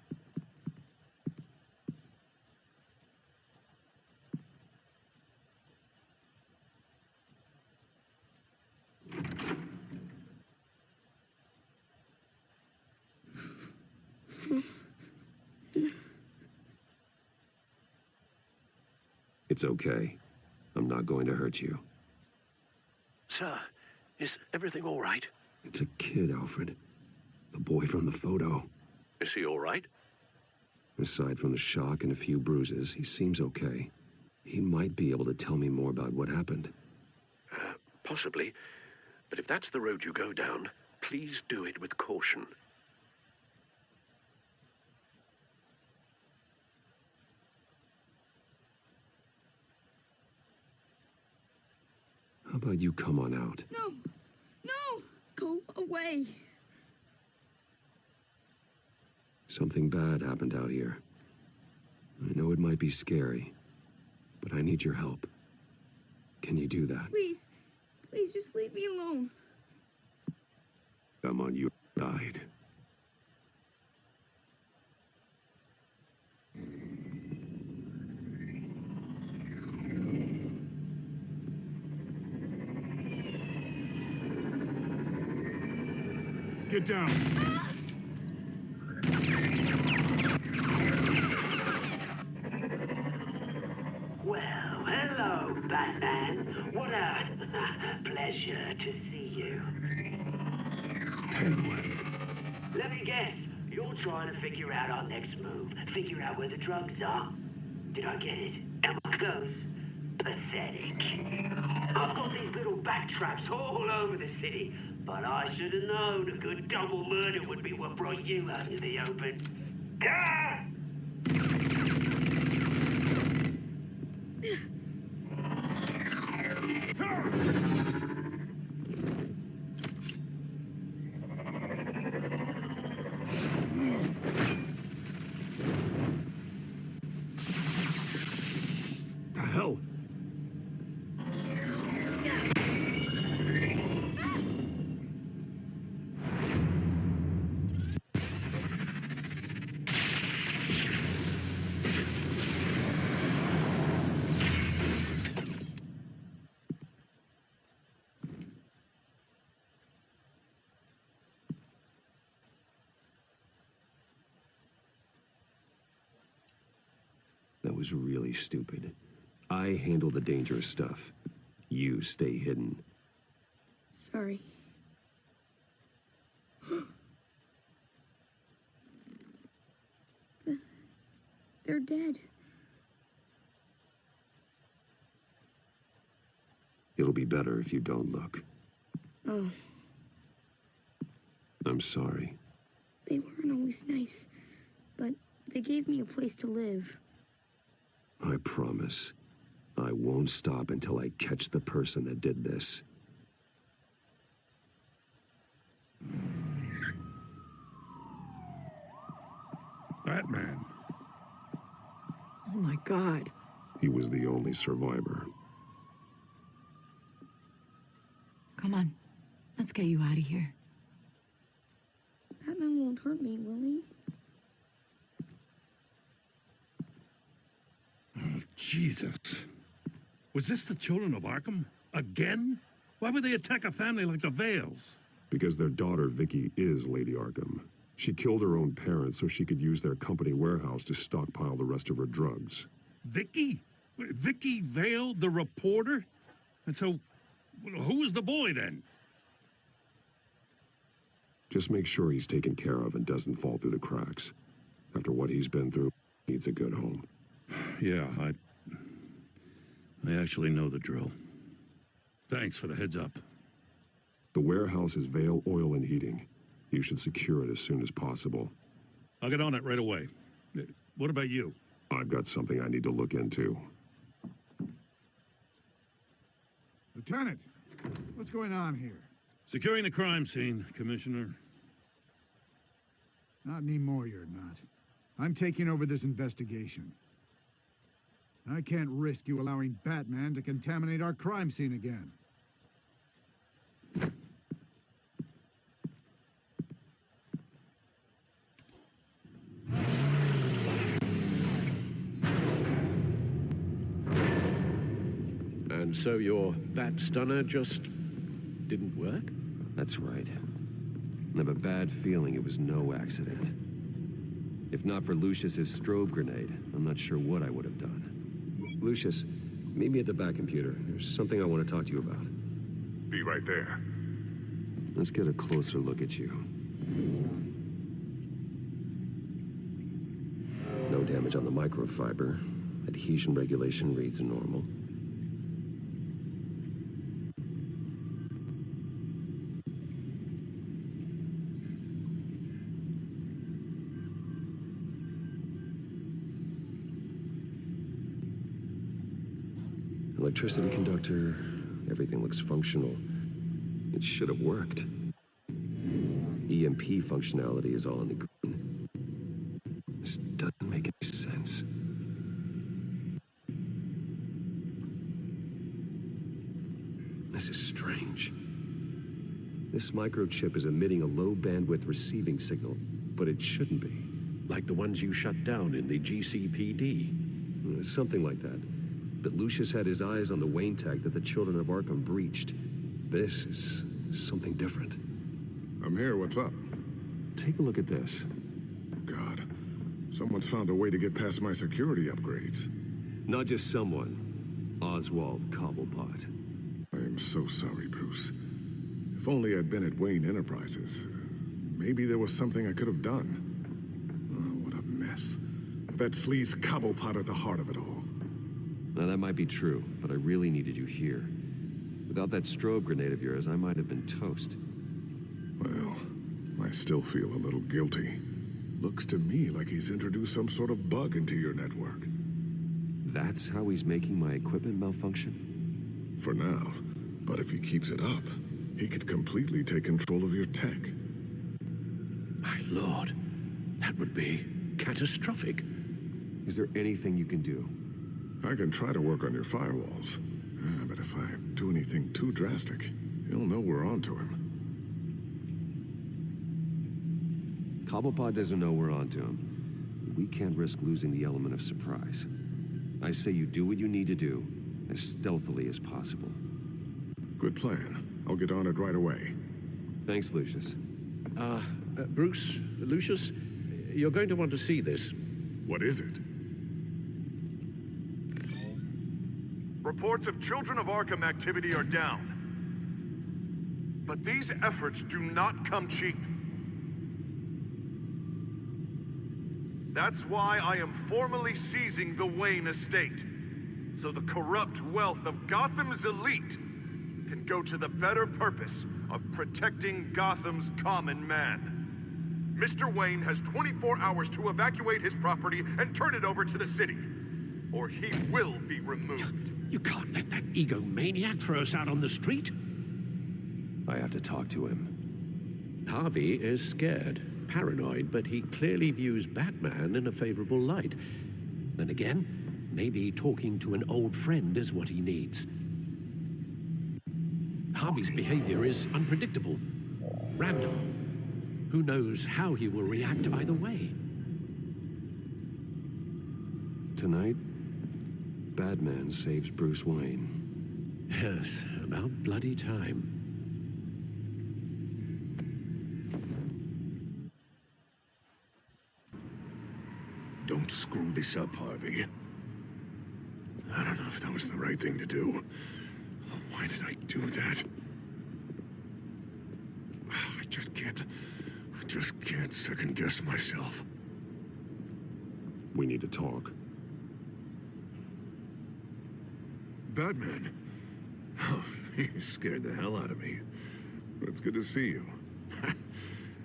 [SPEAKER 2] It's okay. I'm not going to hurt you.
[SPEAKER 12] Sir, is everything all right?
[SPEAKER 2] It's a kid, Alfred. The boy from the photo.
[SPEAKER 12] Is he all right?
[SPEAKER 2] Aside from the shock and a few bruises, he seems okay. He might be able to tell me more about what happened.
[SPEAKER 12] Possibly. But if that's the road you go down, please do it with caution.
[SPEAKER 2] How about you come on out?
[SPEAKER 14] No! No! Go away!
[SPEAKER 2] Something bad happened out here. I know it might be scary, but I need your help. Can you do that?
[SPEAKER 14] Please, please just leave me alone.
[SPEAKER 2] I'm on your side.
[SPEAKER 9] Get down.
[SPEAKER 17] Well, hello, Batman. What a pleasure to see you.
[SPEAKER 16] Penguin.
[SPEAKER 17] Let me guess, you're trying to figure out our next move. Figure out where the drugs are. Did I get it? Am I close? Pathetic. I've got these little bat traps all over the city. But I should have known a good double murder would be what brought you out into the open. Ah!
[SPEAKER 12] The hell?
[SPEAKER 2] That was really stupid. I handle the dangerous stuff. You stay hidden.
[SPEAKER 18] Sorry. They're dead.
[SPEAKER 2] It'll be better if you don't look.
[SPEAKER 18] Oh,
[SPEAKER 2] I'm sorry.
[SPEAKER 18] they weren't always nice, but they gave me a place to live.
[SPEAKER 2] I promise. I won't stop until I catch the person that did this.
[SPEAKER 12] Batman.
[SPEAKER 19] Oh my God.
[SPEAKER 16] He was the only survivor.
[SPEAKER 19] Come on. Let's get you out of here.
[SPEAKER 18] Batman won't hurt me, will he?
[SPEAKER 12] Oh, Jesus. Was this the children of Arkham? Again? Why would they attack a family like the Vales?
[SPEAKER 16] Because their daughter, Vicky, is Lady Arkham. She killed her own parents so she could use their company warehouse to stockpile the rest of her drugs.
[SPEAKER 12] Vicky? Vicky Vale, the reporter? And so, who was the boy then?
[SPEAKER 16] Just make sure he's taken care of and doesn't fall through the cracks. After what he's been through, he needs a good home.
[SPEAKER 12] Yeah, I actually know the drill. Thanks for the heads up.
[SPEAKER 16] The warehouse is Vale Oil and Heating. You should secure it as soon as possible.
[SPEAKER 12] I'll get on it right away. What about you?
[SPEAKER 16] I've got something I need to look into.
[SPEAKER 9] Lieutenant, what's going on here?
[SPEAKER 12] Securing the crime scene, Commissioner.
[SPEAKER 9] Not anymore, you're not. I'm taking over this investigation. I can't risk you allowing Batman to contaminate our crime scene again.
[SPEAKER 12] And so your bat stunner just didn't work?
[SPEAKER 2] That's right. I have a bad feeling it was no accident. If not for Lucius's strobe grenade, I'm not sure what I would have done. Lucius, meet me at the back computer. There's something I want to talk to you about.
[SPEAKER 16] Be right there.
[SPEAKER 2] Let's get a closer look at you. No damage on the microfiber. Adhesion regulation reads normal. Electricity conductor, everything looks functional. It should have worked. EMP functionality is all in the green. This doesn't make any sense. This is strange. This microchip is emitting a low bandwidth receiving signal, but it shouldn't be.
[SPEAKER 12] Like the ones you shut down in the GCPD?
[SPEAKER 2] Something like that. But Lucius had his eyes on the Wayne tag that the children of Arkham breached. This is something different.
[SPEAKER 16] I'm here, what's up?
[SPEAKER 2] Take a look at this.
[SPEAKER 16] God, someone's found a way to get past my security upgrades.
[SPEAKER 2] Not just someone. Oswald Cobblepot.
[SPEAKER 16] I am so sorry, Bruce. If only I'd been at Wayne Enterprises. Maybe there was something I could have done. Oh, what a mess. That sleaze Cobblepot at the heart of it all.
[SPEAKER 2] Now, that might be true, but I really needed you here. Without that strobe grenade of yours, I might have been toast.
[SPEAKER 16] Well, I still feel a little guilty. Looks to me like he's introduced some sort of bug into your network.
[SPEAKER 2] That's how he's making my equipment malfunction?
[SPEAKER 16] For now. But if he keeps it up, he could completely take control of your tech.
[SPEAKER 12] My lord, that would be catastrophic.
[SPEAKER 2] Is there anything you can do?
[SPEAKER 16] I can try to work on your firewalls. But if I do anything too drastic, he'll know we're onto him.
[SPEAKER 2] Cobblepot doesn't know we're onto him. We can't risk losing the element of surprise. I say you do what you need to do, as stealthily as possible.
[SPEAKER 16] Good plan. I'll get on it right away.
[SPEAKER 2] Thanks, Lucius.
[SPEAKER 12] Bruce, Lucius, you're going to want to see this.
[SPEAKER 16] What is it?
[SPEAKER 10] Reports of Children of Arkham activity are down. But these efforts do not come cheap. That's why I am formally seizing the Wayne estate, so the corrupt wealth of Gotham's elite can go to the better purpose of protecting Gotham's common man. Mr. Wayne has 24 hours to evacuate his property and turn it over to the city, or he will be removed.
[SPEAKER 12] You can't let that egomaniac throw us out on the street.
[SPEAKER 2] I have to talk to him.
[SPEAKER 12] Harvey is scared, paranoid, but he clearly views Batman in a favorable light. Then again, maybe talking to an old friend is what he needs. Harvey's behavior is unpredictable, random. Who knows how he will react either way?
[SPEAKER 2] Tonight, Batman saves Bruce Wayne.
[SPEAKER 12] Yes, about bloody time.
[SPEAKER 16] Don't screw this up, Harvey. I don't know if that was the right thing to do. Why did I do that? I just can't second guess myself.
[SPEAKER 2] We need to talk.
[SPEAKER 16] Batman. Oh, you scared the hell out of me. It's good to see you.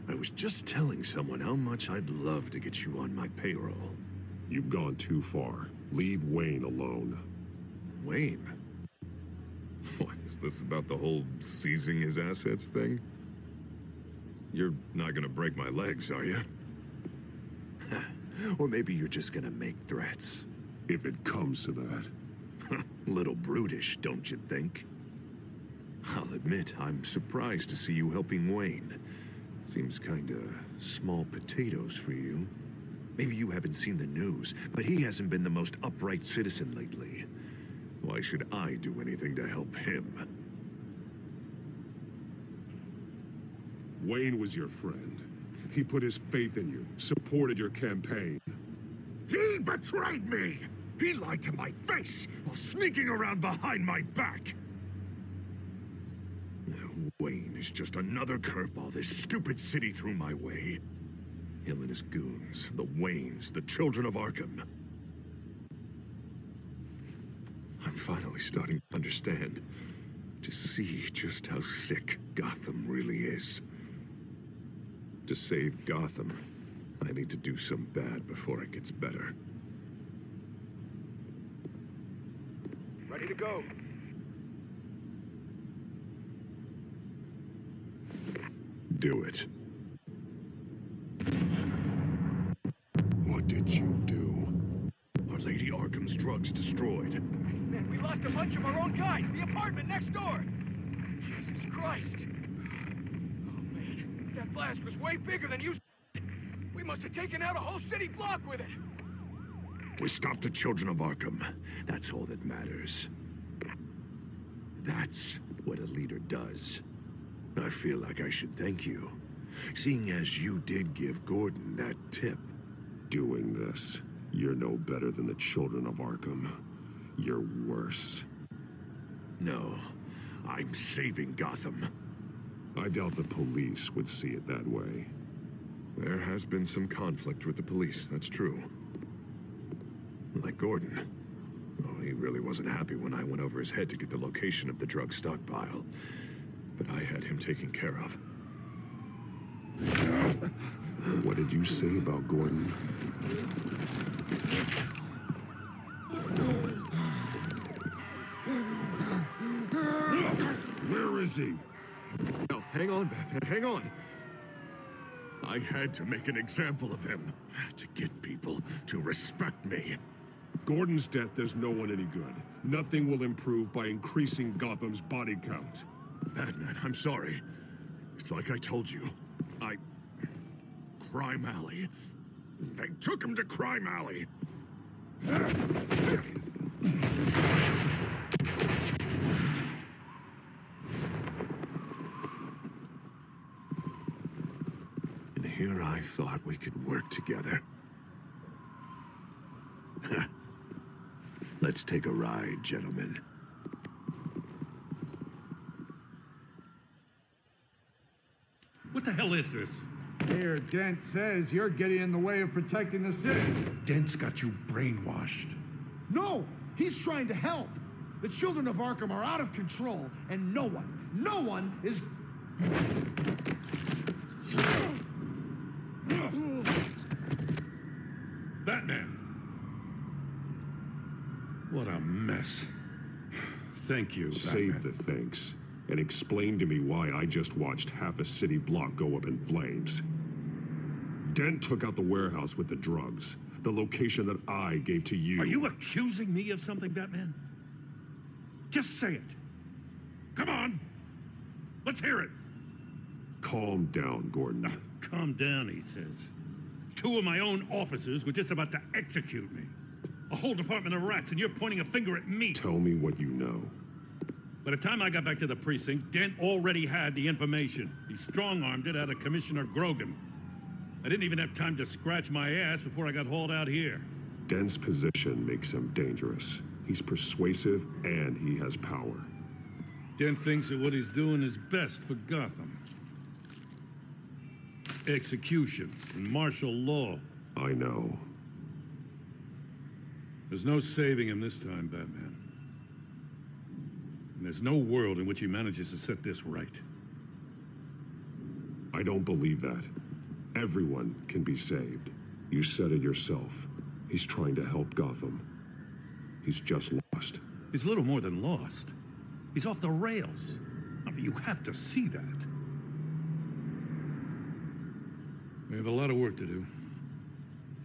[SPEAKER 16] I was just telling someone how much I'd love to get you on my payroll.
[SPEAKER 2] You've gone too far. Leave Wayne alone.
[SPEAKER 16] Wayne? What, is this about the whole seizing his assets thing? You're not gonna break my legs, are you? Or maybe you're just gonna make threats.
[SPEAKER 2] If it comes to that.
[SPEAKER 16] Little brutish, don't you think? I'll admit, I'm surprised to see you helping Wayne. Seems kinda small potatoes for you. Maybe you haven't seen the news, but he hasn't been the most upright citizen lately. Why should I do anything to help him?
[SPEAKER 2] Wayne was your friend. He put his faith in you, supported your campaign.
[SPEAKER 16] He betrayed me! He lied to my face while sneaking around behind my back! Wayne is just another curveball this stupid city threw my way. Him and his goons, the Waynes, the Children of Arkham. I'm finally starting to understand, to see just how sick Gotham really is. To save Gotham, I need to do some bad before it gets better.
[SPEAKER 4] Ready to go.
[SPEAKER 16] Do it. What did you do? Our Lady Arkham's drugs destroyed.
[SPEAKER 4] Man, we lost a bunch of our own guys. The apartment next door. Jesus Christ. Oh, man. That blast was way bigger than you said. We must have taken out a whole city block with it.
[SPEAKER 16] We stopped the Children of Arkham. That's all that matters. That's what a leader does. I feel like I should thank you, seeing as you did give Gordon that tip.
[SPEAKER 2] Doing this, you're no better than the Children of Arkham. You're worse.
[SPEAKER 16] No, I'm saving Gotham.
[SPEAKER 2] I doubt the police would see it that way.
[SPEAKER 16] There has been some conflict with the police, that's true. Like Gordon. Oh, he really wasn't happy when I went over his head to get the location of the drug stockpile. But I had him taken care of. What did you say about Gordon?
[SPEAKER 10] Where is he? No, hang on, Batman, hang on. I had to make an example of him to get people to respect me.
[SPEAKER 16] Gordon's death does no one any good. Nothing will improve by increasing Gotham's body count.
[SPEAKER 10] Batman, I'm sorry. It's like I told you. Crime Alley. They took him to Crime Alley. And here I thought we could work together. Let's take a ride, gentlemen.
[SPEAKER 20] What the hell is this?
[SPEAKER 9] Mayor Dent says you're getting in the way of protecting the city.
[SPEAKER 20] Dent's got you brainwashed.
[SPEAKER 9] No! He's trying to help! The children of Arkham are out of control, and no one is...
[SPEAKER 20] Batman! What a mess. Thank you,
[SPEAKER 16] Save
[SPEAKER 20] Batman.
[SPEAKER 16] the thanks, and explain to me why I just watched half a city block go up in flames. Dent took out the warehouse with the drugs, the location that I gave to you.
[SPEAKER 20] Are you accusing me of something, Batman? Just say it. Come on. Let's hear it.
[SPEAKER 16] Calm down, Gordon.
[SPEAKER 20] Calm down, he says. 2 of my own officers were just about to execute me. A whole department of rats, and you're pointing a finger at me.
[SPEAKER 16] Tell me what you know.
[SPEAKER 20] By the time I got back to the precinct, Dent already had the information. He strong-armed it out of Commissioner Grogan. I didn't even have time to scratch my ass before I got hauled out here.
[SPEAKER 16] Dent's position makes him dangerous. He's persuasive, and he has power.
[SPEAKER 20] Dent thinks that what he's doing is best for Gotham. Execution and martial law.
[SPEAKER 16] I know.
[SPEAKER 20] There's no saving him this time, Batman. And there's no world in which he manages to set this right.
[SPEAKER 16] I don't believe that. Everyone can be saved. You said it yourself. He's trying to help Gotham. He's just lost.
[SPEAKER 20] He's little more than lost. He's off the rails. I mean, you have to see that. We have a lot of work to do.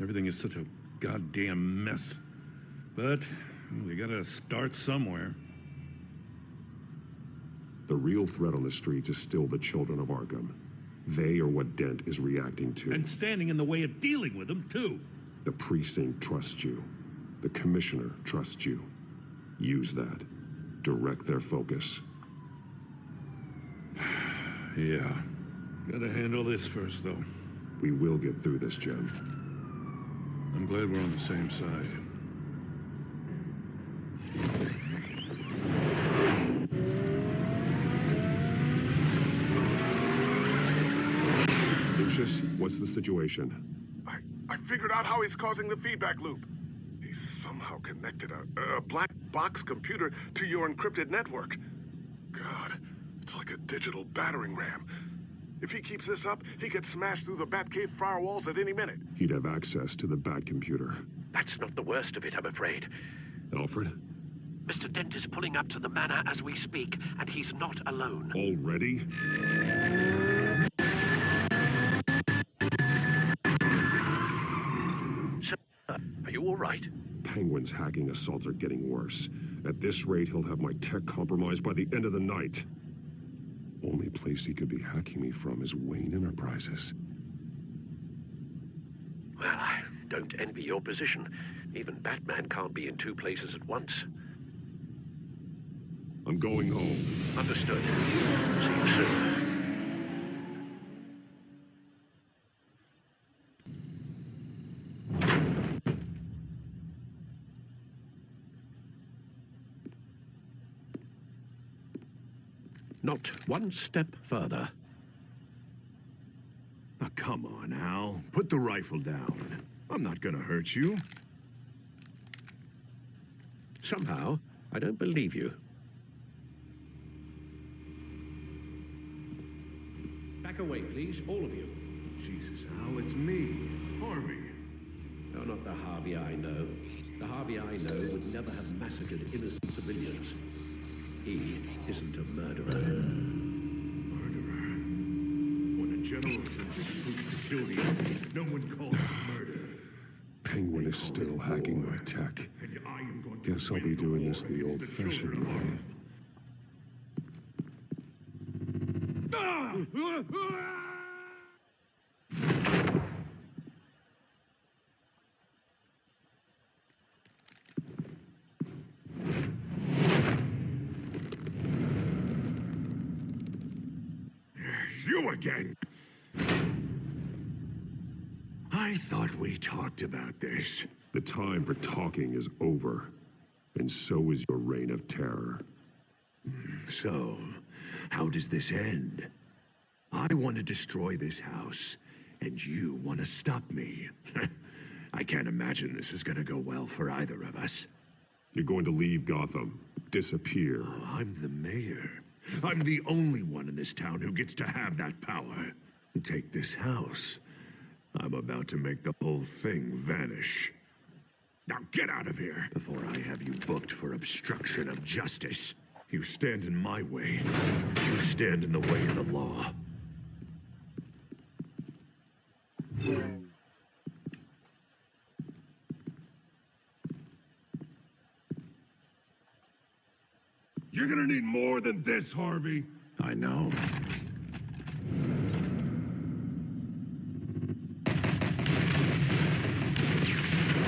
[SPEAKER 20] Everything is such a goddamn mess. But we gotta start somewhere.
[SPEAKER 16] The real threat on the streets is still the children of Arkham. They are what Dent is reacting to.
[SPEAKER 20] And standing in the way of dealing with them, too.
[SPEAKER 16] The precinct trusts you. The commissioner trusts you. Use that. Direct their focus.
[SPEAKER 20] Yeah. Gotta handle this first, though.
[SPEAKER 16] We will get through this, Jen.
[SPEAKER 20] I'm glad we're on the same side.
[SPEAKER 16] Lucius, what's the situation?
[SPEAKER 10] I figured out how he's causing the feedback loop. He's somehow connected a black box computer to your encrypted network. God, it's like a digital battering ram. If he keeps this up, he could smash through the Batcave firewalls at any minute.
[SPEAKER 16] He'd have access to the Bat computer.
[SPEAKER 12] That's not the worst of it, I'm afraid.
[SPEAKER 16] Alfred?
[SPEAKER 12] Mr. Dent is pulling up to the manor as we speak, and he's not alone.
[SPEAKER 16] Already?
[SPEAKER 12] Sir, are you all right?
[SPEAKER 16] Penguin's hacking assaults are getting worse. At this rate, he'll have my tech compromised by the end of the night. Only place he could be hacking me from is Wayne Enterprises.
[SPEAKER 12] Well, I don't envy your position. Even Batman can't be in 2 places at once.
[SPEAKER 16] I'm going home.
[SPEAKER 12] Understood. See you soon. Not one step further.
[SPEAKER 10] Oh, come on, Al. Put the rifle down. I'm not gonna hurt you.
[SPEAKER 12] Somehow, I don't believe you.
[SPEAKER 21] Back away, please, all of you.
[SPEAKER 12] Jesus, Al, it's me, Harvey.
[SPEAKER 21] No, not the Harvey I know. The Harvey I know would never have massacred innocent civilians. He isn't a murderer.
[SPEAKER 10] When a general sends his troops to kill the enemy, no one calls it murder.
[SPEAKER 16] Penguin is still hacking my tech. Guess I'll be doing this the old-fashioned way.
[SPEAKER 10] You again! I thought we talked about this.
[SPEAKER 16] The time for talking is over, and so is your reign of terror.
[SPEAKER 10] So, how does this end? I want to destroy this house, and you want to stop me. I can't imagine this is going to go well for either of us.
[SPEAKER 16] You're going to leave Gotham, disappear.
[SPEAKER 10] I'm the mayor. I'm the only one in this town who gets to have that power. Take this house. I'm about to make the whole thing vanish. Now get out of here before I have you booked for obstruction of justice. You stand in my way. You stand in the way of the law.
[SPEAKER 16] You're gonna need more than this, Harvey.
[SPEAKER 10] I know.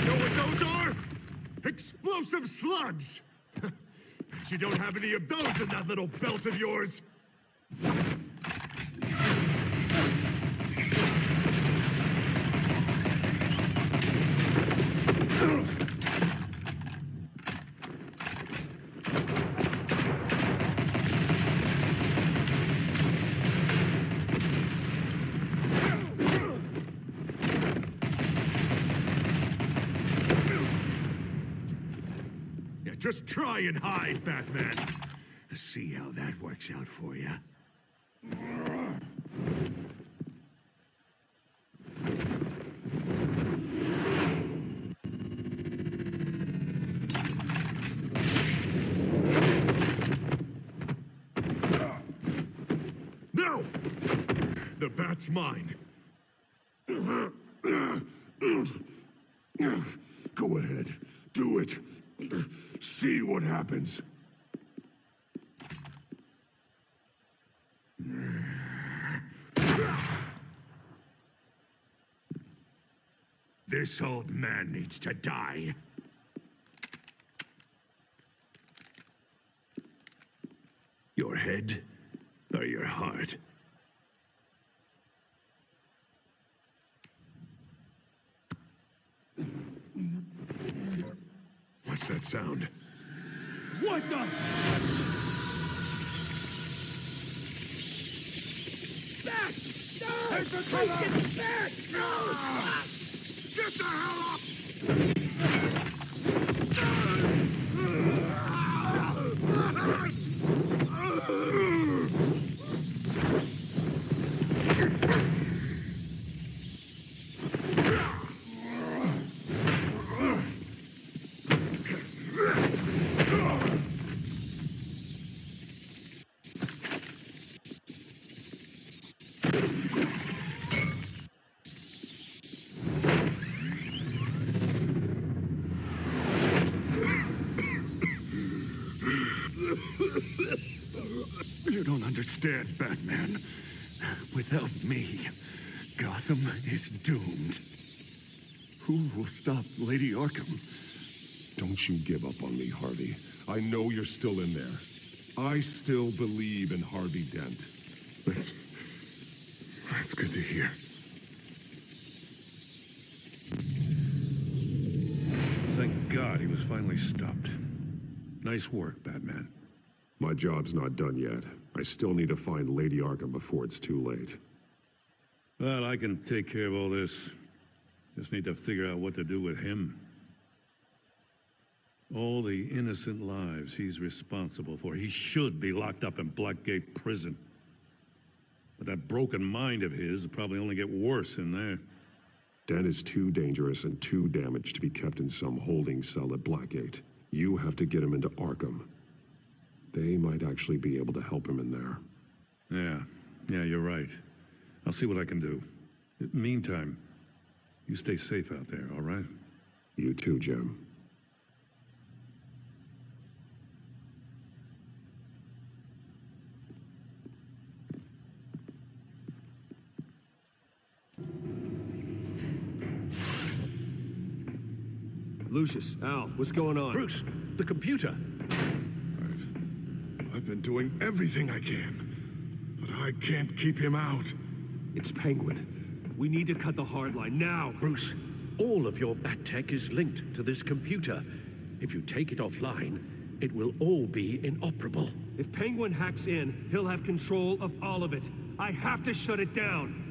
[SPEAKER 16] Know what those are? Explosive slugs! Bet you don't have any of those in that little belt of yours.
[SPEAKER 10] Just try and hide, Batman. See how that works out for you. No! The bat's mine.
[SPEAKER 16] Go ahead. Do it. See what happens.
[SPEAKER 10] This old man needs to die. Your head or your heart? What's that sound?
[SPEAKER 15] What the?
[SPEAKER 1] Back! No! Take the freaking back! No!
[SPEAKER 10] Get the hell up! You don't understand, Batman. Without me, Gotham is doomed. Who will stop Lady Arkham?
[SPEAKER 16] Don't you give up on me, Harvey. I know you're still in there. I still believe in Harvey Dent.
[SPEAKER 10] That's good to hear.
[SPEAKER 20] Thank God he was finally stopped. Nice work, Batman.
[SPEAKER 16] My job's not done yet. I still need to find Lady Arkham before it's too late.
[SPEAKER 20] Well, I can take care of all this. Just need to figure out what to do with him. All the innocent lives he's responsible for. He should be locked up in Blackgate Prison. But That broken mind of his will probably only get worse in there.
[SPEAKER 2] Dent is too dangerous and too damaged to be kept in some holding cell at Blackgate. You have to get him into Arkham. They might actually be able to help him in there.
[SPEAKER 20] Yeah, you're right. I'll see what I can do. Meantime, you stay safe out there, all right?
[SPEAKER 2] You too, Jim.
[SPEAKER 12] Lucius, Al, what's going on?
[SPEAKER 21] Bruce, the computer.
[SPEAKER 16] I've been doing everything I can, but I can't keep him out.
[SPEAKER 12] It's Penguin. We need to cut the hard line now.
[SPEAKER 21] Bruce, all of your bat tech is linked to this computer. If you take it offline, it will all be inoperable.
[SPEAKER 12] If Penguin hacks in, he'll have control of all of it. I have to shut it down.